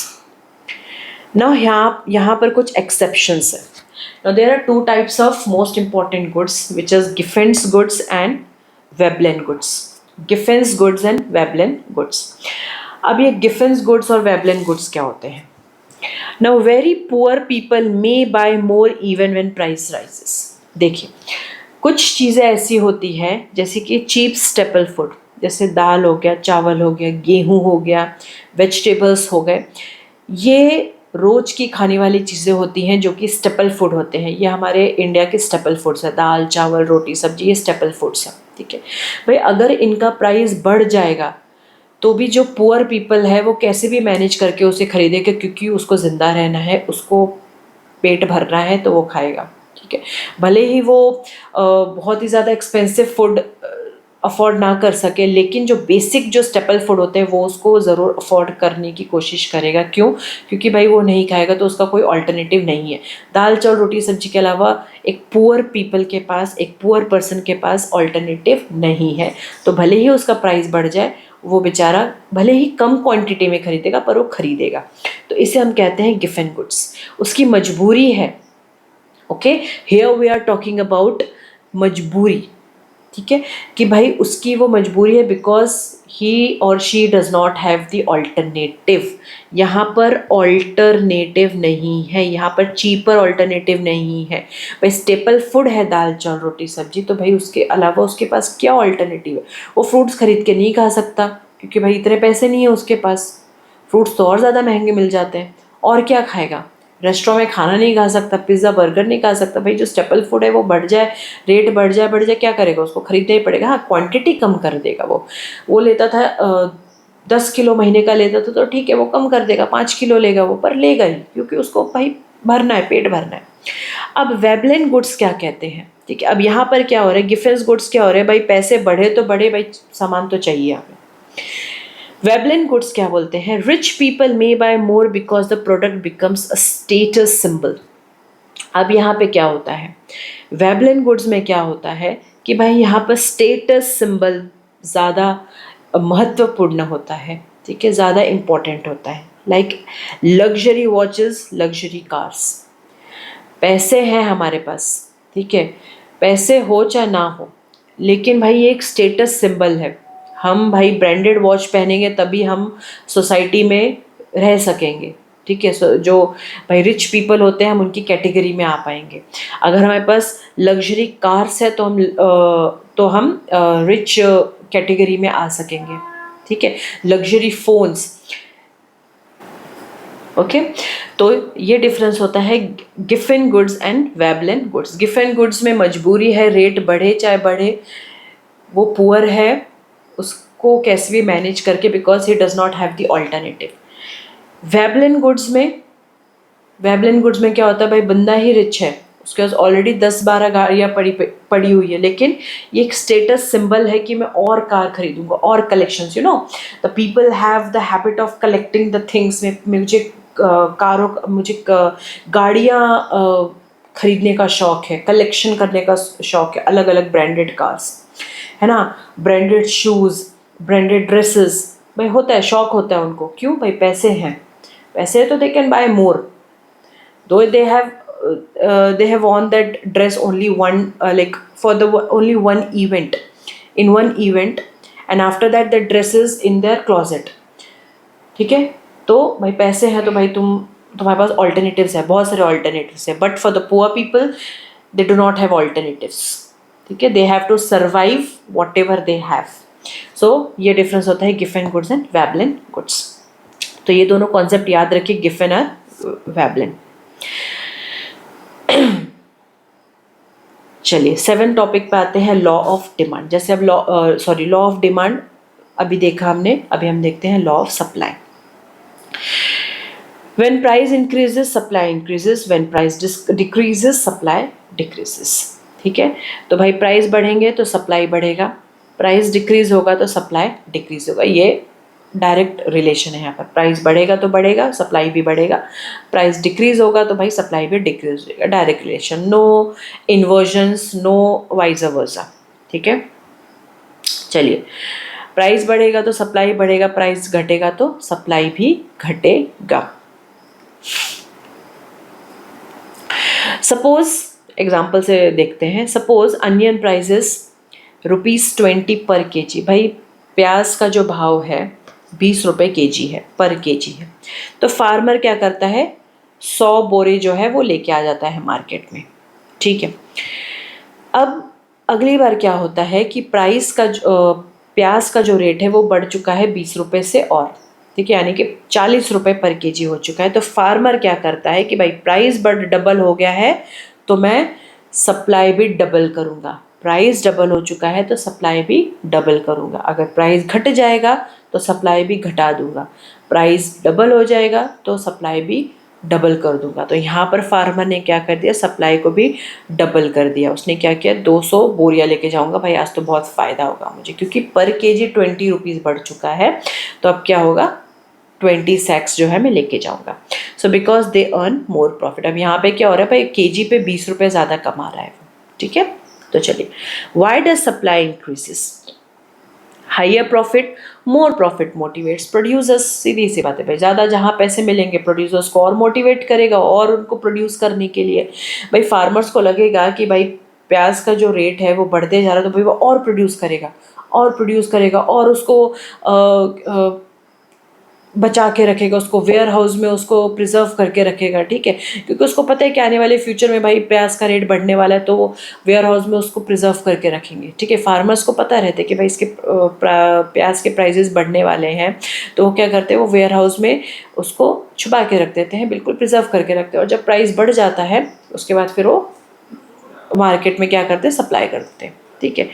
Now यहाँ पर कुछ exceptions है. Now there are 2 types of most important goods, which is Giffen's goods and Veblen goods. Giffen's goods and Veblen goods. अब ये Giffen's goods और Veblen goods क्या होते हैं? Now very poor people may buy more even when price rises. देखिए कुछ चीज़ें ऐसी होती हैं जैसे कि चीप स्टेपल फूड, जैसे दाल हो गया, चावल हो गया, गेहूं हो गया, वेजिटेबल्स हो गए, ये रोज़ की खाने वाली चीज़ें होती हैं जो कि स्टेपल फूड होते हैं। ये हमारे इंडिया के स्टेपल फूड्स है, दाल चावल रोटी सब्जी, ये स्टेपल फूड्स हैं, ठीक है। भाई अगर इनका प्राइस बढ़ जाएगा तो भी जो पुअर पीपल है वो कैसे भी मैनेज करके उसे खरीदेगा, क्योंकि उसको ज़िंदा रहना है, उसको पेट भरना है, तो वो खाएगा, ठीक है। भले ही वो बहुत ही ज़्यादा एक्सपेंसिव फूड अफोर्ड ना कर सके, लेकिन जो बेसिक जो स्टेपल फूड होते हैं वो उसको ज़रूर अफोर्ड करने की कोशिश करेगा। क्यों? क्योंकि भाई वो नहीं खाएगा तो उसका कोई ऑल्टरनेटिव नहीं है। दाल चावल रोटी सब्जी के अलावा एक पुअर पीपल के पास, एक पुअर पर्सन के पास ऑल्टरनेटिव नहीं है। तो भले ही उसका प्राइस बढ़ जाए, वो बेचारा भले ही कम क्वांटिटी में खरीदेगा पर वो खरीदेगा। तो इसे हम कहते हैं गिवन गुड्स। उसकी मजबूरी है। Okay, here we are talking about मजबूरी। ठीक है, कि भाई उसकी वो मजबूरी है बिकॉज ही और she does not have the alternative. यहाँ पर ऑल्टरनेटिव नहीं है, यहाँ पर चीपर ऑल्टरनेटिव नहीं है। भाई स्टेपल फूड है दाल चावल रोटी सब्जी, तो भाई उसके अलावा उसके पास क्या ऑल्टरनेटिव है? वो फ्रूट्स खरीद के नहीं खा सकता क्योंकि भाई इतने पैसे नहीं है उसके पास। फ्रूट्स तो और ज़्यादा महंगे मिल जाते हैं। और क्या खाएगा? रेस्टोरेंट में खाना नहीं खा सकता, पिज़्ज़ा बर्गर नहीं खा सकता। भाई जो स्टेपल फूड है वो बढ़ जाए, रेट बढ़ जाए, क्या करेगा? उसको खरीदना ही पड़ेगा। हाँ, क्वांटिटी कम कर देगा। वो लेता था 10 किलो महीने का लेता था तो ठीक है, वो कम कर देगा, 5 किलो लेगा वो, पर लेगा ही, क्योंकि उसको भाई भरना है, पेट भरना है। अब वेबलेन गुड्स क्या कहते हैं? ठीक है, अब यहाँ पर क्या हो रहा है? गिफेंस गुड्स क्या हो रहे हैं? भाई पैसे बढ़े तो बढ़े, भाई सामान तो चाहिए हमें। वेबलिन गुड्स क्या बोलते हैं? Rich people may buy more because the product becomes a status symbol. अब यहाँ पे क्या होता है? वेबलिन गुड्स में क्या होता है कि भाई यहाँ पर स्टेटस सिंबल ज़्यादा महत्वपूर्ण होता है। ठीक है, ज़्यादा इम्पोर्टेंट होता है। Like luxury watches, luxury cars. पैसे हैं हमारे पास, ठीक है, पैसे हो चाहे ना हो, लेकिन भाई ये एक स्टेटस सिंबल है। हम भाई ब्रांडेड वॉच पहनेंगे तभी हम सोसाइटी में रह सकेंगे। ठीक है, जो भाई रिच पीपल होते हैं हम उनकी कैटेगरी में आ पाएंगे। अगर हमारे पास लग्जरी कार्स है तो हम रिच कैटेगरी में आ सकेंगे। ठीक है, लग्जरी फोन्स। ओके, तो ये डिफरेंस होता है Giffen goods and Veblen goods. Giffen goods में मजबूरी है, रेट बढ़े चाहे बढ़े, वो पुअर है, उसको कैसे भी मैनेज करके, because he does not have the alternative. Veblen goods में क्या होता है? भाई बंदा ही रिच है, उसके पास ऑलरेडी 10-12 गाड़ियाँ पड़ी हुई है, लेकिन ये एक स्टेटस सिंबल है कि मैं और कार खरीदूंगा और collections. You know, the people have the habit of collecting the things. मुझे गाड़ियाँ खरीदने का शौक है, कलेक्शन करने का शौक है, अलग अलग ब्रांडेड कार्स, है ना, ब्रांडेड शूज़, ब्रांडेड ड्रेसेस। भाई होता है, शौक होता है उनको। क्यों? भाई पैसे हैं, पैसे तो दे कैन बाय मोर, दो they have worn that dress only one like for the only one event, in one event, and after that the dress is in their closet. ठीक है, तो भाई पैसे हैं तो भाई तुम्हारे पास ऑल्टरनेटिव्स है, बहुत सारे ऑल्टरनेटिव्स है। But for the poor people they do not have alternatives. ठीक है, they have to survive whatever they have. So ये डिफरेंस होता है Giffen goods and Veblen goods. तो ये दोनों कॉन्सेप्ट याद रखिए, गिफन और वेबलिन। चलिए 7 टॉपिक पे आते हैं, लॉ ऑफ डिमांड। जैसे अब लॉ ऑफ डिमांड अभी देखा हमने, अभी हम देखते हैं law of supply. When price increases, supply increases. When price decreases, supply decreases. ठीक है, तो भाई प्राइस बढ़ेंगे तो सप्लाई बढ़ेगा, प्राइस डिक्रीज होगा तो सप्लाई डिक्रीज होगा। ये डायरेक्ट रिलेशन है यहाँ पर। प्राइस बढ़ेगा तो बढ़ेगा, सप्लाई भी बढ़ेगा। प्राइस डिक्रीज होगा तो भाई सप्लाई भी डिक्रीज होगा। Direct relation, no inversions, no vice versa. ठीक है, चलिए, प्राइस बढ़ेगा तो सप्लाई बढ़ेगा, प्राइस घटेगा तो सप्लाई भी घटेगा। सपोज एग्जाम्पल से देखते हैं। सपोज अनियन प्राइजेस ₹20 पर केजी। भाई प्याज का जो भाव है 20 रुपये केजी है, पर केजी है। तो फार्मर क्या करता है? 100 बोरे जो है वो लेके आ जाता है मार्केट में। ठीक है, अब अगली बार क्या होता है कि प्राइस का प्याज का जो रेट है वो बढ़ चुका है 20 रुपये से और, ठीक है, यानी कि 40 रुपये पर केजी हो चुका है। तो फार्मर क्या करता है कि भाई प्राइस डबल हो गया है तो मैं सप्लाई भी डबल करूँगा। प्राइस डबल हो चुका है तो सप्लाई भी डबल करूँगा। अगर प्राइस घट जाएगा तो सप्लाई भी घटा दूँगा, प्राइस डबल हो जाएगा तो सप्लाई भी डबल कर दूंगा। तो यहाँ पर फार्मर ने क्या कर दिया, सप्लाई को भी डबल कर दिया। उसने क्या किया, 200 बोरियां लेके जाऊंगा भाई, आज तो बहुत फ़ायदा होगा मुझे, क्योंकि पर केजी 20 रुपीज़ बढ़ चुका है। तो अब क्या होगा, 20 सैक्स जो है मैं लेके जाऊंगा। So because they earn more profit. अब यहाँ पे क्या हो रहा है भाई, केजी पे 20 रुपये ज़्यादा कमा रहा है वो, ठीक है। तो चलिए, why does supply increases, higher profit, more profit motivates producers. सीधी सी बात है भाई, ज़्यादा जहाँ पैसे मिलेंगे प्रोड्यूसर्स को और मोटिवेट करेगा और उनको प्रोड्यूस करने के लिए। भाई फार्मर्स को लगेगा कि भाई प्याज का जो रेट है वो बढ़ते जा रहा है, तो भाई वो और प्रोड्यूस करेगा और प्रोड्यूस करेगा और उसको बचा के रखेगा, उसको वेयर हाउस में उसको प्रिजर्व करके रखेगा, ठीक है। क्योंकि उसको पता है कि आने वाले फ्यूचर में भाई प्याज का रेट बढ़ने वाला है, तो वो वेयर हाउस में उसको प्रिजर्व करके रखेंगे, ठीक है। फार्मर्स को पता रहता है कि भाई इसके प्याज के प्राइजेस बढ़ने वाले हैं, तो वो क्या करते हैं, वो वेयर हाउस में उसको छुपा के रख देते हैं, बिल्कुल प्रिजर्व करके रखते हैं। और जब प्राइस बढ़ जाता है उसके बाद फिर वो मार्केट में क्या करते हैं, सप्लाई कर देते हैं, ठीक है।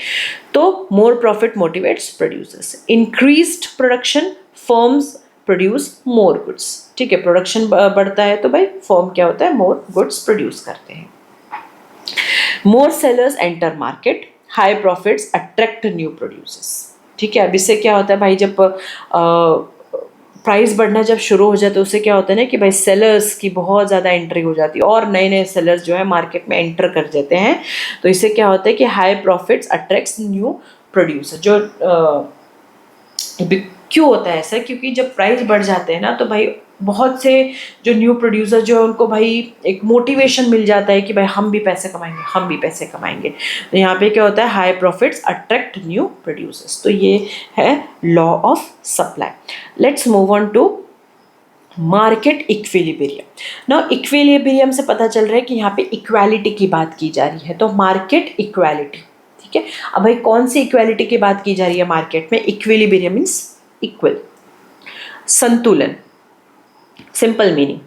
तो मोर profit motivates producers, increased production firms produce more goods, ठीक है। प्रोडक्शन बढ़ता है तो भाई फर्म क्या होता है, मोर गुड्स प्रोड्यूस करते हैं। More sellers enter market, high profits attract new producers, ठीक है। अब इससे क्या होता है भाई, जब प्राइस बढ़ना जब शुरू हो जाता है, उससे क्या होता है ना कि भाई सेलर्स की बहुत ज़्यादा एंट्री हो जाती है और नए नए सेलर्स जो है मार्केट में एंटर कर जाते हैं। तो इससे क्या होता है कि high profits attracts new producer. जो क्यों होता है ऐसा, क्योंकि जब प्राइस बढ़ जाते हैं ना, तो भाई बहुत से जो न्यू प्रोड्यूसर जो है उनको भाई एक मोटिवेशन मिल जाता है कि भाई हम भी पैसे कमाएंगे, हम भी पैसे कमाएंगे। तो यहाँ पे क्या होता है, high profits attract new producers. तो ये है law of supply. Let's move on to market equilibrium. Now equilibrium से पता चल रहा है कि यहाँ पे इक्वालिटी की बात की जा रही है, तो मार्केट इक्वालिटी, ठीक है। अब भाई कौन सी इक्वालिटी की बात की जा रही है मार्केट में, इक्विलिब्रियम मीन्स इक्वल, संतुलन, simple meaning.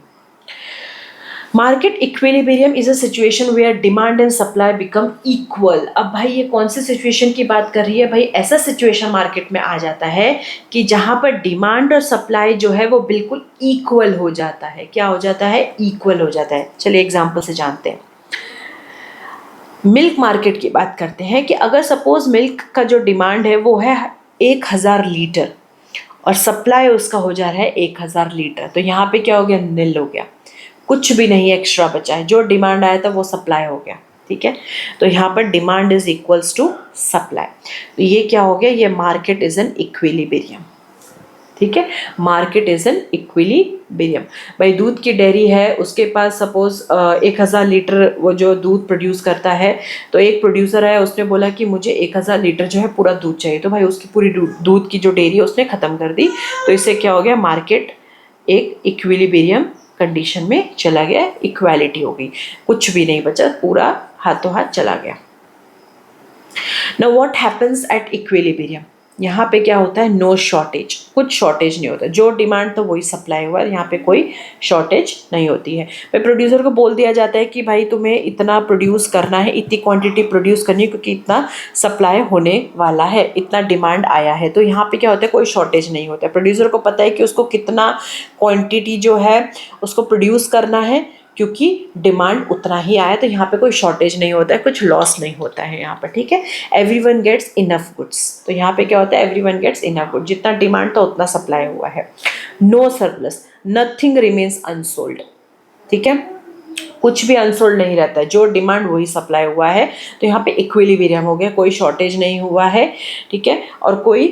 Market equilibrium is a situation where demand and supply become equal. अब भाई ये कौन सी सिचुएशन की बात कर रही है, भाई ऐसा सिचुएशन मार्केट में आ जाता है कि जहां पर डिमांड और सप्लाई जो है वो बिल्कुल इक्वल हो जाता है। क्या हो जाता है, इक्वल हो जाता है। चलिए एग्जांपल से जानते हैं। मिल्क मार्केट की बात करते हैं कि अगर सपोज मिल्क का जो डिमांड है वो है 1000 लीटर और सप्लाई उसका हो जा रहा है 1000 लीटर, तो यहाँ पे क्या हो गया, निल हो गया, कुछ भी नहीं एक्स्ट्रा बचा है। जो डिमांड आया था वो सप्लाई हो गया, ठीक है। तो यहाँ पर demand is equals to supply, तो ये क्या हो गया, ये मार्केट इज एन इक्विलिब्रियम, ठीक है। Market is an equilibrium. भाई दूध की डेयरी है, उसके पास सपोज 1000 लीटर वो जो दूध प्रोड्यूस करता है, तो एक प्रोड्यूसर है, उसने बोला कि मुझे 1000 लीटर जो है पूरा दूध चाहिए, तो भाई उसकी पूरी दूध की जो डेयरी है उसने ख़त्म कर दी। तो इससे क्या हो गया, मार्केट एक इक्विलिब्रियम कंडीशन में चला गया, इक्वालिटी हो गई, कुछ भी नहीं बचा, पूरा हाथों हाथ चला गया। Now what happens at equilibrium, यहाँ पे क्या होता है, नो शॉर्टेज, कुछ शॉर्टेज नहीं होता, जो डिमांड तो वही सप्लाई हुआ, यहाँ पे कोई शॉर्टेज नहीं होती है। भाई प्रोड्यूसर को बोल दिया जाता है कि भाई तुम्हें इतना प्रोड्यूस करना है, इतनी क्वांटिटी प्रोड्यूस करनी है, क्योंकि इतना सप्लाई होने वाला है, इतना डिमांड आया है। तो यहाँ पे क्या होता है, कोई शॉर्टेज नहीं होता है। प्रोड्यूसर को पता है कि उसको कितना क्वान्टिटी जो है उसको प्रोड्यूस करना है, क्योंकि डिमांड उतना ही आया, तो यहाँ पे कोई शॉर्टेज नहीं होता है, कुछ लॉस नहीं होता है यहाँ पर, ठीक है। एवरीवन गेट्स इनफ गुड्स, तो यहाँ पे क्या होता है, एवरीवन गेट्स इनफ गुड्स, जितना डिमांड था उतना सप्लाई हुआ है। No surplus, nothing remains unsold, ठीक है, कुछ भी अनसोल्ड नहीं रहता है, जो डिमांड वही सप्लाई हुआ है। तो यहाँ पे इक्विलिब्रियम हो गया, कोई शॉर्टेज नहीं हुआ है, ठीक है, और कोई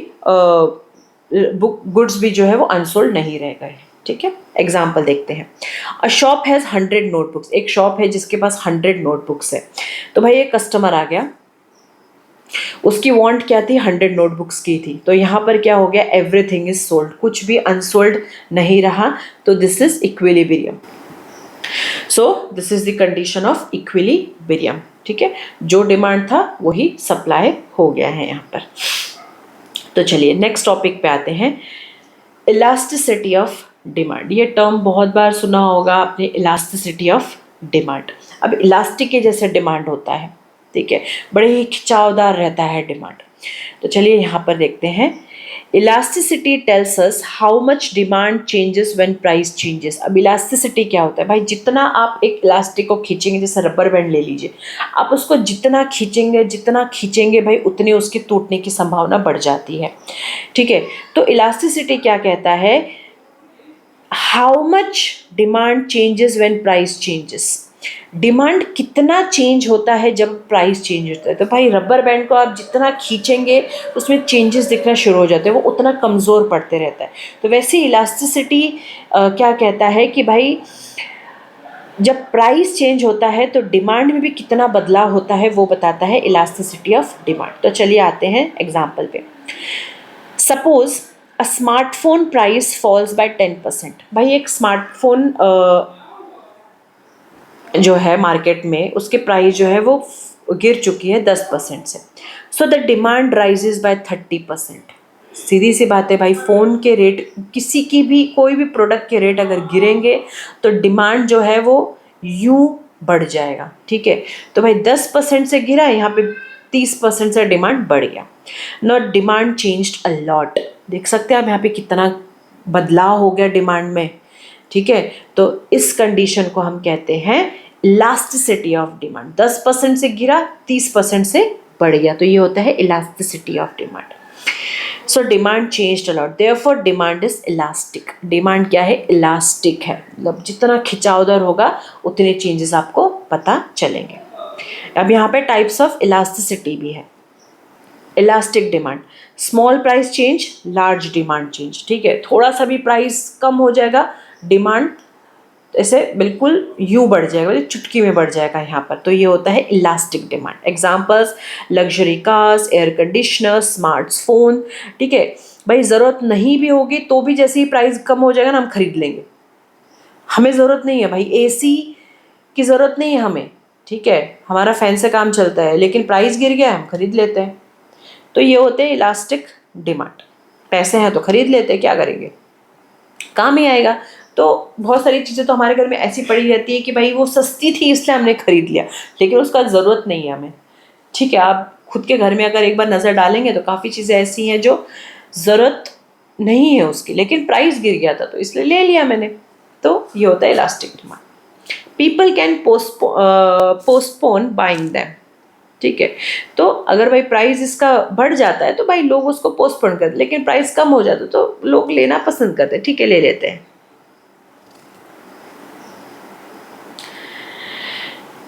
गुड्स भी जो है वो अनसोल्ड नहीं रह गए, ठीक है। एग्जाम्पल देखते हैं। अ शॉप हैज़ 100 नोटबुक्स, एक शॉप है जिसके पास 100 नोटबुक्स है। तो भाई एक कस्टमर आ गया, उसकी वांट क्या थी, 100 नोटबुक्स की थी। तो यहाँ पर क्या हो गया, एवरीथिंग इज सोल्ड, कुछ भी अनसोल्ड नहीं रहा। तो this is equilibrium. So this is the condition of equilibrium, ठीक है। जो डिमांड था वही सप्लाई हो गया है यहाँ पर। तो चलिए नेक्स्ट टॉपिक पे आते हैं, इलास्टिसिटी ऑफ डिमांड। ये टर्म बहुत बार सुना होगा आपने, इलास्टिसिटी ऑफ डिमांड। अब इलास्टिक के जैसे डिमांड होता है, ठीक है, बड़े ही खिंचावदार रहता है डिमांड। तो चलिए यहाँ पर देखते हैं, elasticity tells us how much demand changes when price changes. अब इलास्टिसिटी क्या होता है भाई, जितना आप एक इलास्टिक को खींचेंगे, जैसे रबर बैंड ले लीजिए, आप उसको जितना खींचेंगे भाई उतनी उसके टूटने की संभावना बढ़ जाती है। ठीक है, तो इलास्टिसिटी क्या कहता है, how much demand changes when price changes, demand कितना चेंज होता है जब प्राइस चेंज होता है। तो भाई रबर बैंड को आप जितना खींचेंगे उसमें चेंजेस दिखना शुरू हो जाते हैं, वो उतना कमज़ोर पड़ते रहता है। तो वैसे इलास्टिसिटी क्या कहता है कि भाई जब प्राइस चेंज होता है तो डिमांड में भी कितना बदलाव होता है वो बताता है इलास्टिसिटी ऑफ डिमांड। तो चलिए आते हैं एग्जाम्पल पे। Suppose a smartphone price falls by 10%। भाई एक स्मार्टफोन जो है मार्केट में उसके प्राइस जो है वो गिर चुकी है 10% से। So the demand rises by 30%। सीधी सी बात है भाई, फ़ोन के रेट, किसी की भी कोई भी प्रोडक्ट के रेट अगर गिरेंगे तो डिमांड जो है वो यूं बढ़ जाएगा। ठीक है, तो भाई 10% से गिरा, यहाँ पे 30% से डिमांड बढ़ गया। Not demand changed a lot. देख सकते हैं आप यहाँ पे कितना बदलाव हो गया डिमांड में। ठीक है, तो इस कंडीशन को हम कहते हैं इलास्टिसिटी ऑफ डिमांड। 10% से गिरा, 30% से बढ़ गया, तो ये होता है elasticity of demand. So demand changed a lot, therefore demand is elastic. Demand क्या है, इलास्टिक है, मतलब जितना खिंचावदार होगा उतने चेंजेस आपको पता चलेंगे। अब यहाँ पे टाइप्स ऑफ इलास्टिसिटी भी है। Elastic demand, small price change, large demand change. ठीक है, थोड़ा सा भी प्राइस कम हो जाएगा, डिमांड ऐसे बिल्कुल यूं बढ़ जाएगा, मतलब चुटकी में बढ़ जाएगा यहाँ पर। तो ये होता है elastic demand. Examples, luxury cars, air conditioner, smartphone. ठीक है भाई, ज़रूरत नहीं भी होगी तो भी जैसे ही प्राइस कम हो जाएगा ना हम खरीद लेंगे। हमें ज़रूरत नहीं है भाई, एसी की ज़रूरत नहीं है हमें। ठीक है, हमारा फैन से काम चलता है, लेकिन प्राइस गिर गया हम खरीद लेते हैं। तो ये होते हैं इलास्टिक डिमांड। पैसे हैं तो खरीद लेते हैं, क्या करेंगे, काम ही आएगा। तो बहुत सारी चीज़ें तो हमारे घर में ऐसी पड़ी रहती है कि भाई वो सस्ती थी इसलिए हमने खरीद लिया, लेकिन उसका ज़रूरत नहीं है हमें। ठीक है, आप खुद के घर में अगर एक बार नज़र डालेंगे तो काफ़ी चीज़ें ऐसी हैं जो ज़रूरत नहीं है उसकी, लेकिन प्राइस गिर गया था तो इसलिए ले लिया मैंने। तो ये होता है elastic demand. People can postpone buying them. ठीक है, तो अगर भाई प्राइस इसका बढ़ जाता है तो भाई लोग उसको पोस्टपोन करते, लेकिन प्राइस कम हो जाता है तो लोग लेना पसंद करते हैं। ठीक है, ले लेते हैं।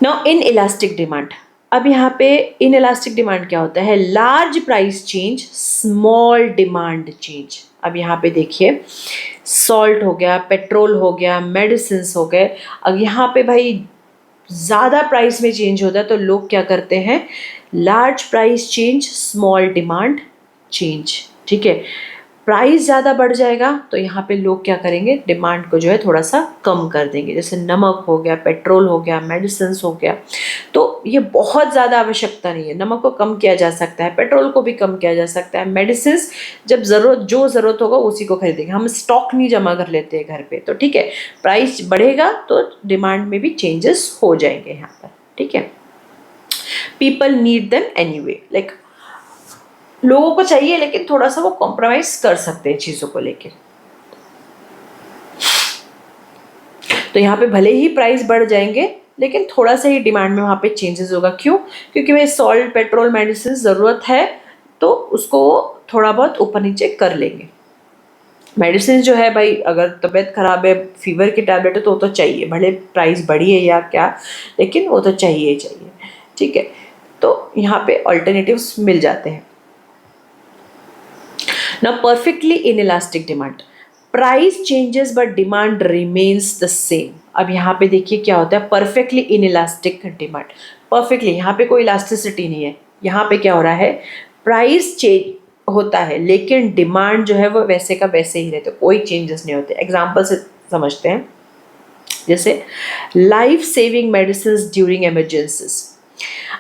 नाउ इन इलास्टिक डिमांड, अब यहाँ पे इन इलास्टिक डिमांड क्या होता है, large price change, small demand change. अब यहाँ पे देखिए, सॉल्ट हो गया, पेट्रोल हो गया, मेडिसिन हो गए। अब यहाँ पे भाई ज़्यादा प्राइस में चेंज होता है तो लोग क्या करते हैं, large price change, small demand change. ठीक है, प्राइस ज़्यादा बढ़ जाएगा तो यहाँ पे लोग क्या करेंगे, डिमांड को जो है थोड़ा सा कम कर देंगे। जैसे नमक हो गया, पेट्रोल हो गया, मेडिसिन हो गया। तो ये बहुत ज़्यादा आवश्यकता नहीं है, नमक को कम किया जा सकता है, पेट्रोल को भी कम किया जा सकता है। मेडिसिन जब जो ज़रूरत होगा उसी को खरीदेंगे, हम स्टॉक नहीं जमा कर लेते हैं घर पे। तो ठीक है, प्राइस बढ़ेगा तो डिमांड में भी चेंजेस हो जाएंगे यहाँ पर। ठीक है, people need them anyway, like लोगों को चाहिए लेकिन थोड़ा सा वो कॉम्प्रोमाइज कर सकते हैं चीज़ों को लेके। तो यहाँ पे भले ही प्राइस बढ़ जाएंगे लेकिन थोड़ा सा ही डिमांड में वहाँ पे चेंजेस होगा। क्यों, क्योंकि भाई सॉल्ट, पेट्रोल, मेडिसिन ज़रूरत है तो उसको थोड़ा बहुत ऊपर नीचे कर लेंगे। मेडिसिन जो है भाई, अगर तबीयत ख़राब है, फीवर की टैबलेट है तो वो तो चाहिए, भले प्राइस बढ़ी है या क्या, लेकिन वो तो चाहिए ही चाहिए। ठीक है, तो यहाँ पे ऑल्टरनेटिव्स मिल जाते हैं। Now perfectly inelastic demand, price changes but demand remains the same। अब यहाँ पे देखिए क्या होता है, perfectly inelastic demand। perfectly यहाँ पे कोई इलास्टिसिटी नहीं है, यहाँ पे क्या हो रहा है, प्राइस चेंज होता है लेकिन डिमांड जो है वो वैसे का वैसे ही रहता है, कोई चेंजेस नहीं होते। एग्जाम्पल से समझते हैं, जैसे life saving medicine during emergencies.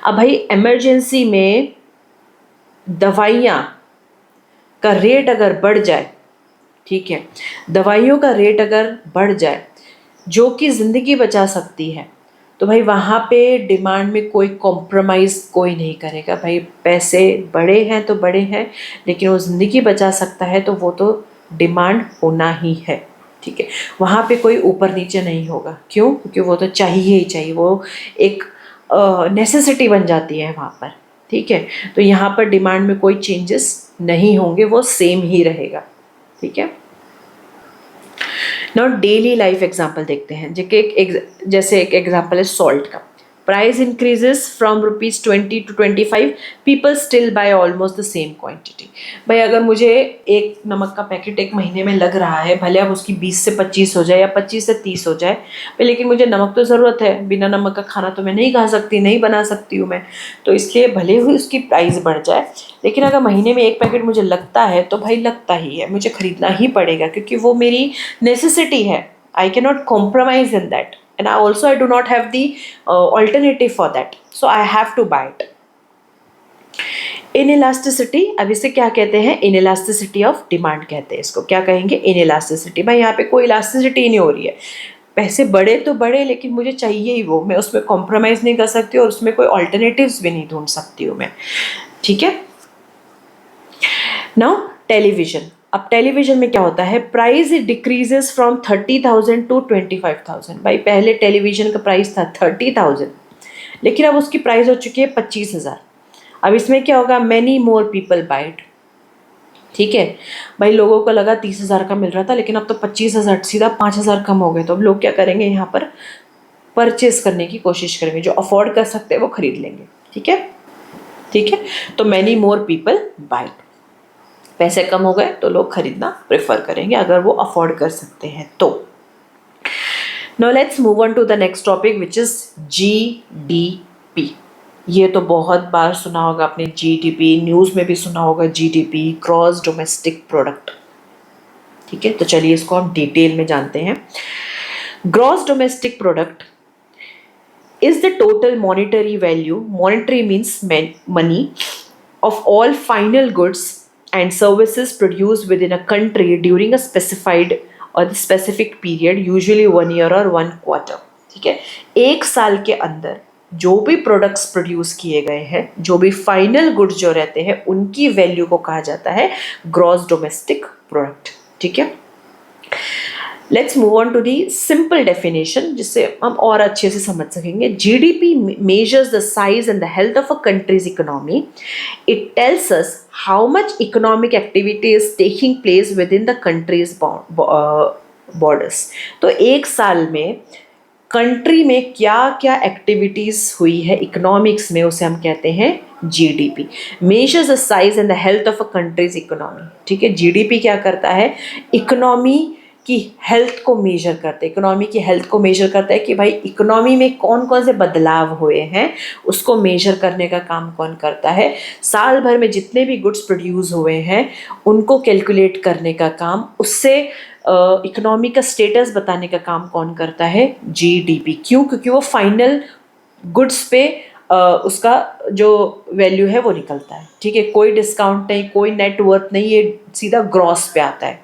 अब भाई इमरजेंसी में दवाइयाँ का रेट अगर बढ़ जाए, ठीक है, दवाइयों का रेट अगर बढ़ जाए जो कि ज़िंदगी बचा सकती है, तो भाई वहाँ पे डिमांड में कोई कॉम्प्रोमाइज़ कोई नहीं करेगा। भाई पैसे बड़े हैं तो बड़े हैं, लेकिन वो ज़िंदगी बचा सकता है तो वो तो डिमांड होना ही है, ठीक है। वहाँ पे कोई ऊपर नीचे नहीं होगा। क्यों? क्योंकि वो तो चाहिए ही चाहिए, वो एक नेसेसिटी बन जाती है वहाँ पर, ठीक है। तो यहाँ पर डिमांड में कोई चेंजेस नहीं होंगे, वो सेम ही रहेगा, ठीक है। नाउ डेली लाइफ एग्जांपल देखते हैं, जैसे एक एग्जांपल है सॉल्ट का। Price increases from ₹20 to 25, people still by almost the same quantity. भाई अगर मुझे एक नमक का पैकेट एक महीने में लग रहा है, भले अब उसकी 20 से 25 हो जाए या 25 से 30 हो जाए, लेकिन मुझे नमक तो ज़रूरत है, बिना नमक का खाना तो मैं नहीं खा सकती, नहीं बना सकती हूँ मैं, तो इसलिए भले ही उसकी प्राइस बढ़ जाए, लेकिन अगर महीने में एक पैकेट मुझे लगता है तो भाई लगता ही है, मुझे ख़रीदना ही पड़ेगा, क्योंकि वो मेरी नेसेसिटी है। I cannot compromise in that, and I do not have the alternative for that, so I have to buy it. Inelasticity, अब इसे क्या कहते हैं? Inelasticity of demand कहते हैं इसको। क्या कहेंगे? Inelasticity। भाई यहाँ पे कोई इलास्टिसिटी नहीं हो रही है, पैसे बड़े तो बड़े, लेकिन मुझे चाहिए ही वो, मैं उसमें कॉम्प्रोमाइज़ नहीं कर सकती और उसमें कोई ऑल्टरनेटिव्स भी नहीं ढूंढ सकती हूँ मैं, ठीक है। Now television. अब टेलीविज़न में क्या होता है? Price decreases from 30,000 to 25,000। भाई पहले टेलीविज़न का प्राइस था 30,000, लेकिन अब उसकी प्राइस हो चुकी है 25,000। अब इसमें क्या होगा? Many more people buy it, ठीक है। भाई लोगों को लगा 30,000 का मिल रहा था, लेकिन अब तो 25,000, सीधा 5,000 कम हो गए। तो अब लोग क्या करेंगे? यहाँ पर परचेस करने की कोशिश करेंगे, जो अफोर्ड कर सकते हैं वो खरीद लेंगे, ठीक है, ठीक है। तो many more people buy it, पैसे कम हो गए तो लोग खरीदना प्रेफर करेंगे अगर वो अफोर्ड कर सकते हैं तो। Now let's move on to the next topic which is GDP। ये तो बहुत बार सुना होगा आपने GDP, न्यूज़ में भी सुना होगा GDP, ग्रॉस डोमेस्टिक प्रोडक्ट, ठीक है। तो चलिए इसको हम डिटेल में जानते हैं। Gross domestic product is the total monetary value, monetary means money, of all final goods and services produced within a country during a specified or the specific period, usually 1 year or 1 quarter, ठीक है। एक साल के अंदर जो भी products produce किए गए हैं, जो भी फाइनल गुड्स जो रहते हैं, उनकी वैल्यू को कहा जाता है ग्रॉस डोमेस्टिक प्रोडक्ट, ठीक है। Let's move on to the simple definition, जिससे हम और अच्छे से समझ सकेंगे। GDP measures the size and the health of a country's economy. It tells us how much economic activity is taking place within the country's borders. तो एक साल में कंट्री में क्या क्या एक्टिविटीज़ हुई है इकोनॉमिक्स में, उसे हम कहते हैं GDP। Measures the size and the health of a countries economy, ठीक है। GDP क्या करता है? इकोनॉमी की हेल्थ को मेजर करते हैं, इकोनॉमी की हेल्थ को मेजर करता है कि भाई इकोनॉमी में कौन कौन से बदलाव हुए हैं, उसको मेजर करने का काम कौन करता है? साल भर में जितने भी गुड्स प्रोड्यूस हुए हैं उनको कैलकुलेट करने का काम, उससे इकोनॉमी का स्टेटस बताने का काम कौन करता है? GDP। क्यों? क्योंकि वो फाइनल गुड्स पे उसका जो वैल्यू है वो निकलता है, ठीक है। कोई डिस्काउंट नहीं, कोई नेट वर्थ नहीं, ये सीधा ग्रॉस पे आता है,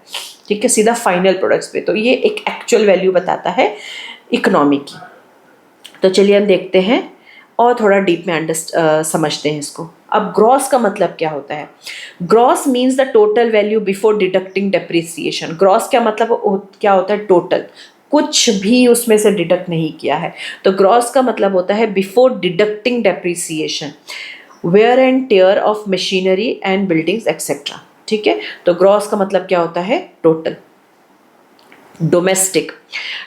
ठीक है, सीधा फाइनल प्रोडक्ट्स पे। तो ये एक एक्चुअल वैल्यू बताता है इकोनॉमी की। तो चलिए हम देखते हैं और थोड़ा डीप में समझते हैं इसको। अब ग्रॉस का मतलब क्या होता है? Gross means the total value before deducting depreciation. Gross क्या मतलब क्या होता है? टोटल, कुछ भी उसमें से डिडक्ट नहीं किया है। तो ग्रॉस का मतलब होता है before deducting depreciation, wear and tear of machinery and buildings etcetera, ठीक है। तो ग्रॉस का मतलब क्या होता है? Total. Domestic,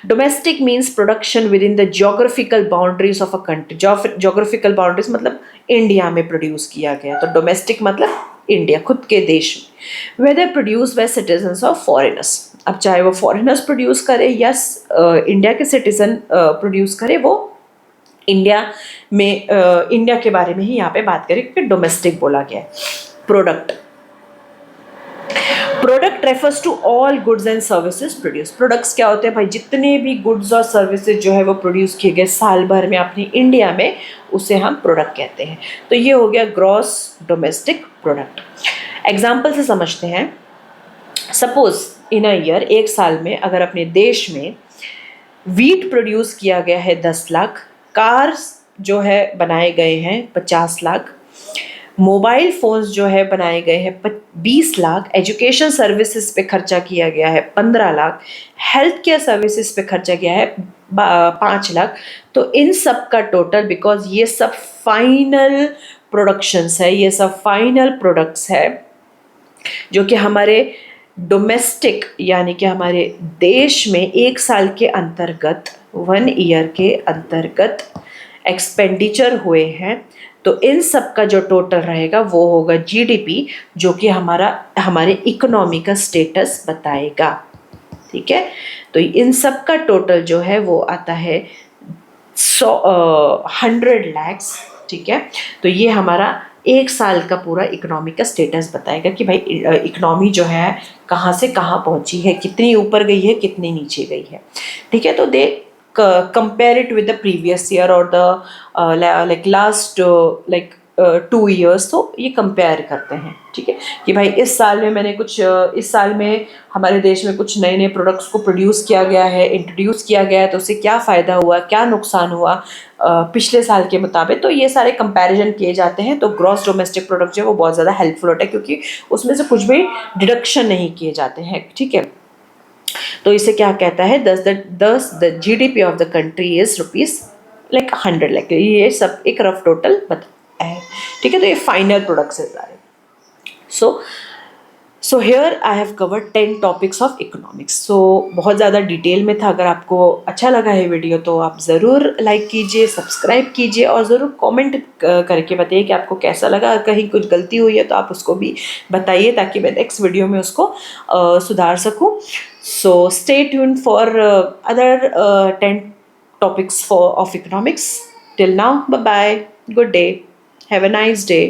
domestic means production within the geographical boundaries of a country. Geographical boundaries मतलब इंडिया में प्रोड्यूस किया गया, तो डोमेस्टिक मतलब इंडिया, खुद के देश में। Whether produce by citizens of foreigners, अब चाहे वो फॉरेनर्स प्रोड्यूस करे या इंडिया के सिटीजन प्रोड्यूस करे, वो इंडिया में इंडिया के बारे में ही यहाँ पे बात करें क्योंकि डोमेस्टिक बोला गया है। Product, product refers to all goods and services produce. Products क्या होते हैं भाई? जितने भी गुड्स और सर्विसेज जो है वो प्रोड्यूस किए गए साल भर में अपनी इंडिया में, उसे हम प्रोडक्ट कहते हैं। तो ये हो गया ग्रॉस डोमेस्टिक प्रोडक्ट। एग्जाम्पल से समझते हैं। सपोज इन अ ईयर, एक साल में अगर अपने देश में वीट प्रोड्यूस किया गया है 10 लाख, कार्स जो है बनाए गए हैं 50 लाख, मोबाइल फ़ोन्स जो है बनाए गए हैं 20 लाख, एजुकेशन सर्विसेज पे खर्चा किया गया है 15 लाख, हेल्थ केयर सर्विसेज पे खर्चा किया है 5 लाख। तो इन सब का टोटल, बिकॉज ये सब फाइनल प्रोडक्शंस है, ये सब फाइनल प्रोडक्ट्स है जो कि हमारे डोमेस्टिक यानी कि हमारे देश में एक साल के अंतर्गत, 1 ईयर के अंतर्गत एक्सपेंडिचर हुए हैं। तो इन सब का जो टोटल रहेगा वो होगा जीडीपी, जो कि हमारे इकोनॉमी का स्टेटस बताएगा। ठीक है, तो इन सब का टोटल जो है वो आता है 100 लैक्स। ठीक है, तो ये हमारा एक साल का पूरा इकोनॉमी का स्टेटस बताएगा कि भाई इकोनॉमी जो है कहाँ से कहाँ पहुँची है, कितनी ऊपर गई है, कितनी नीचे गई है। ठीक है, तो दे compare it with the previous year or the like last 2 years, तो ये कंपेयर करते हैं। ठीक है, कि भाई इस साल में मैंने कुछ इस साल में हमारे देश में कुछ नए नए प्रोडक्ट्स को प्रोड्यूस किया गया है, इंट्रोड्यूस किया गया है, तो उससे क्या फ़ायदा हुआ, क्या नुकसान हुआ पिछले साल के मुताबिक। तो ये सारे कंपैरिजन किए जाते हैं। तो ग्रॉस डोमेस्टिक प्रोडक्ट जो है वो बहुत ज़्यादा हेल्पफुल होता है, क्योंकि उसमें से कुछ भी डिडक्शन नहीं किए जाते हैं। ठीक है, तो इसे क्या कहता है, दस the GDP of the country is ₹100 lakh. ये सब एक रफ टोटल बताया है। ठीक है, तो ये फाइनल प्रोडक्ट्स है सारे। So here I have covered 10 topics of economics. So बहुत ज़्यादा डिटेल में था। अगर आपको अच्छा लगा है वीडियो तो आप ज़रूर लाइक कीजिए, सब्सक्राइब कीजिए और ज़रूर कमेंट करके बताइए कि आपको कैसा लगा। कहीं कुछ गलती हुई है तो आप उसको भी बताइए, ताकि मैं नेक्स्ट वीडियो में उसको सुधार सकूँ। So stay tuned for other 10 topics of economics. Till now, bye bye. Good day. Have a nice day.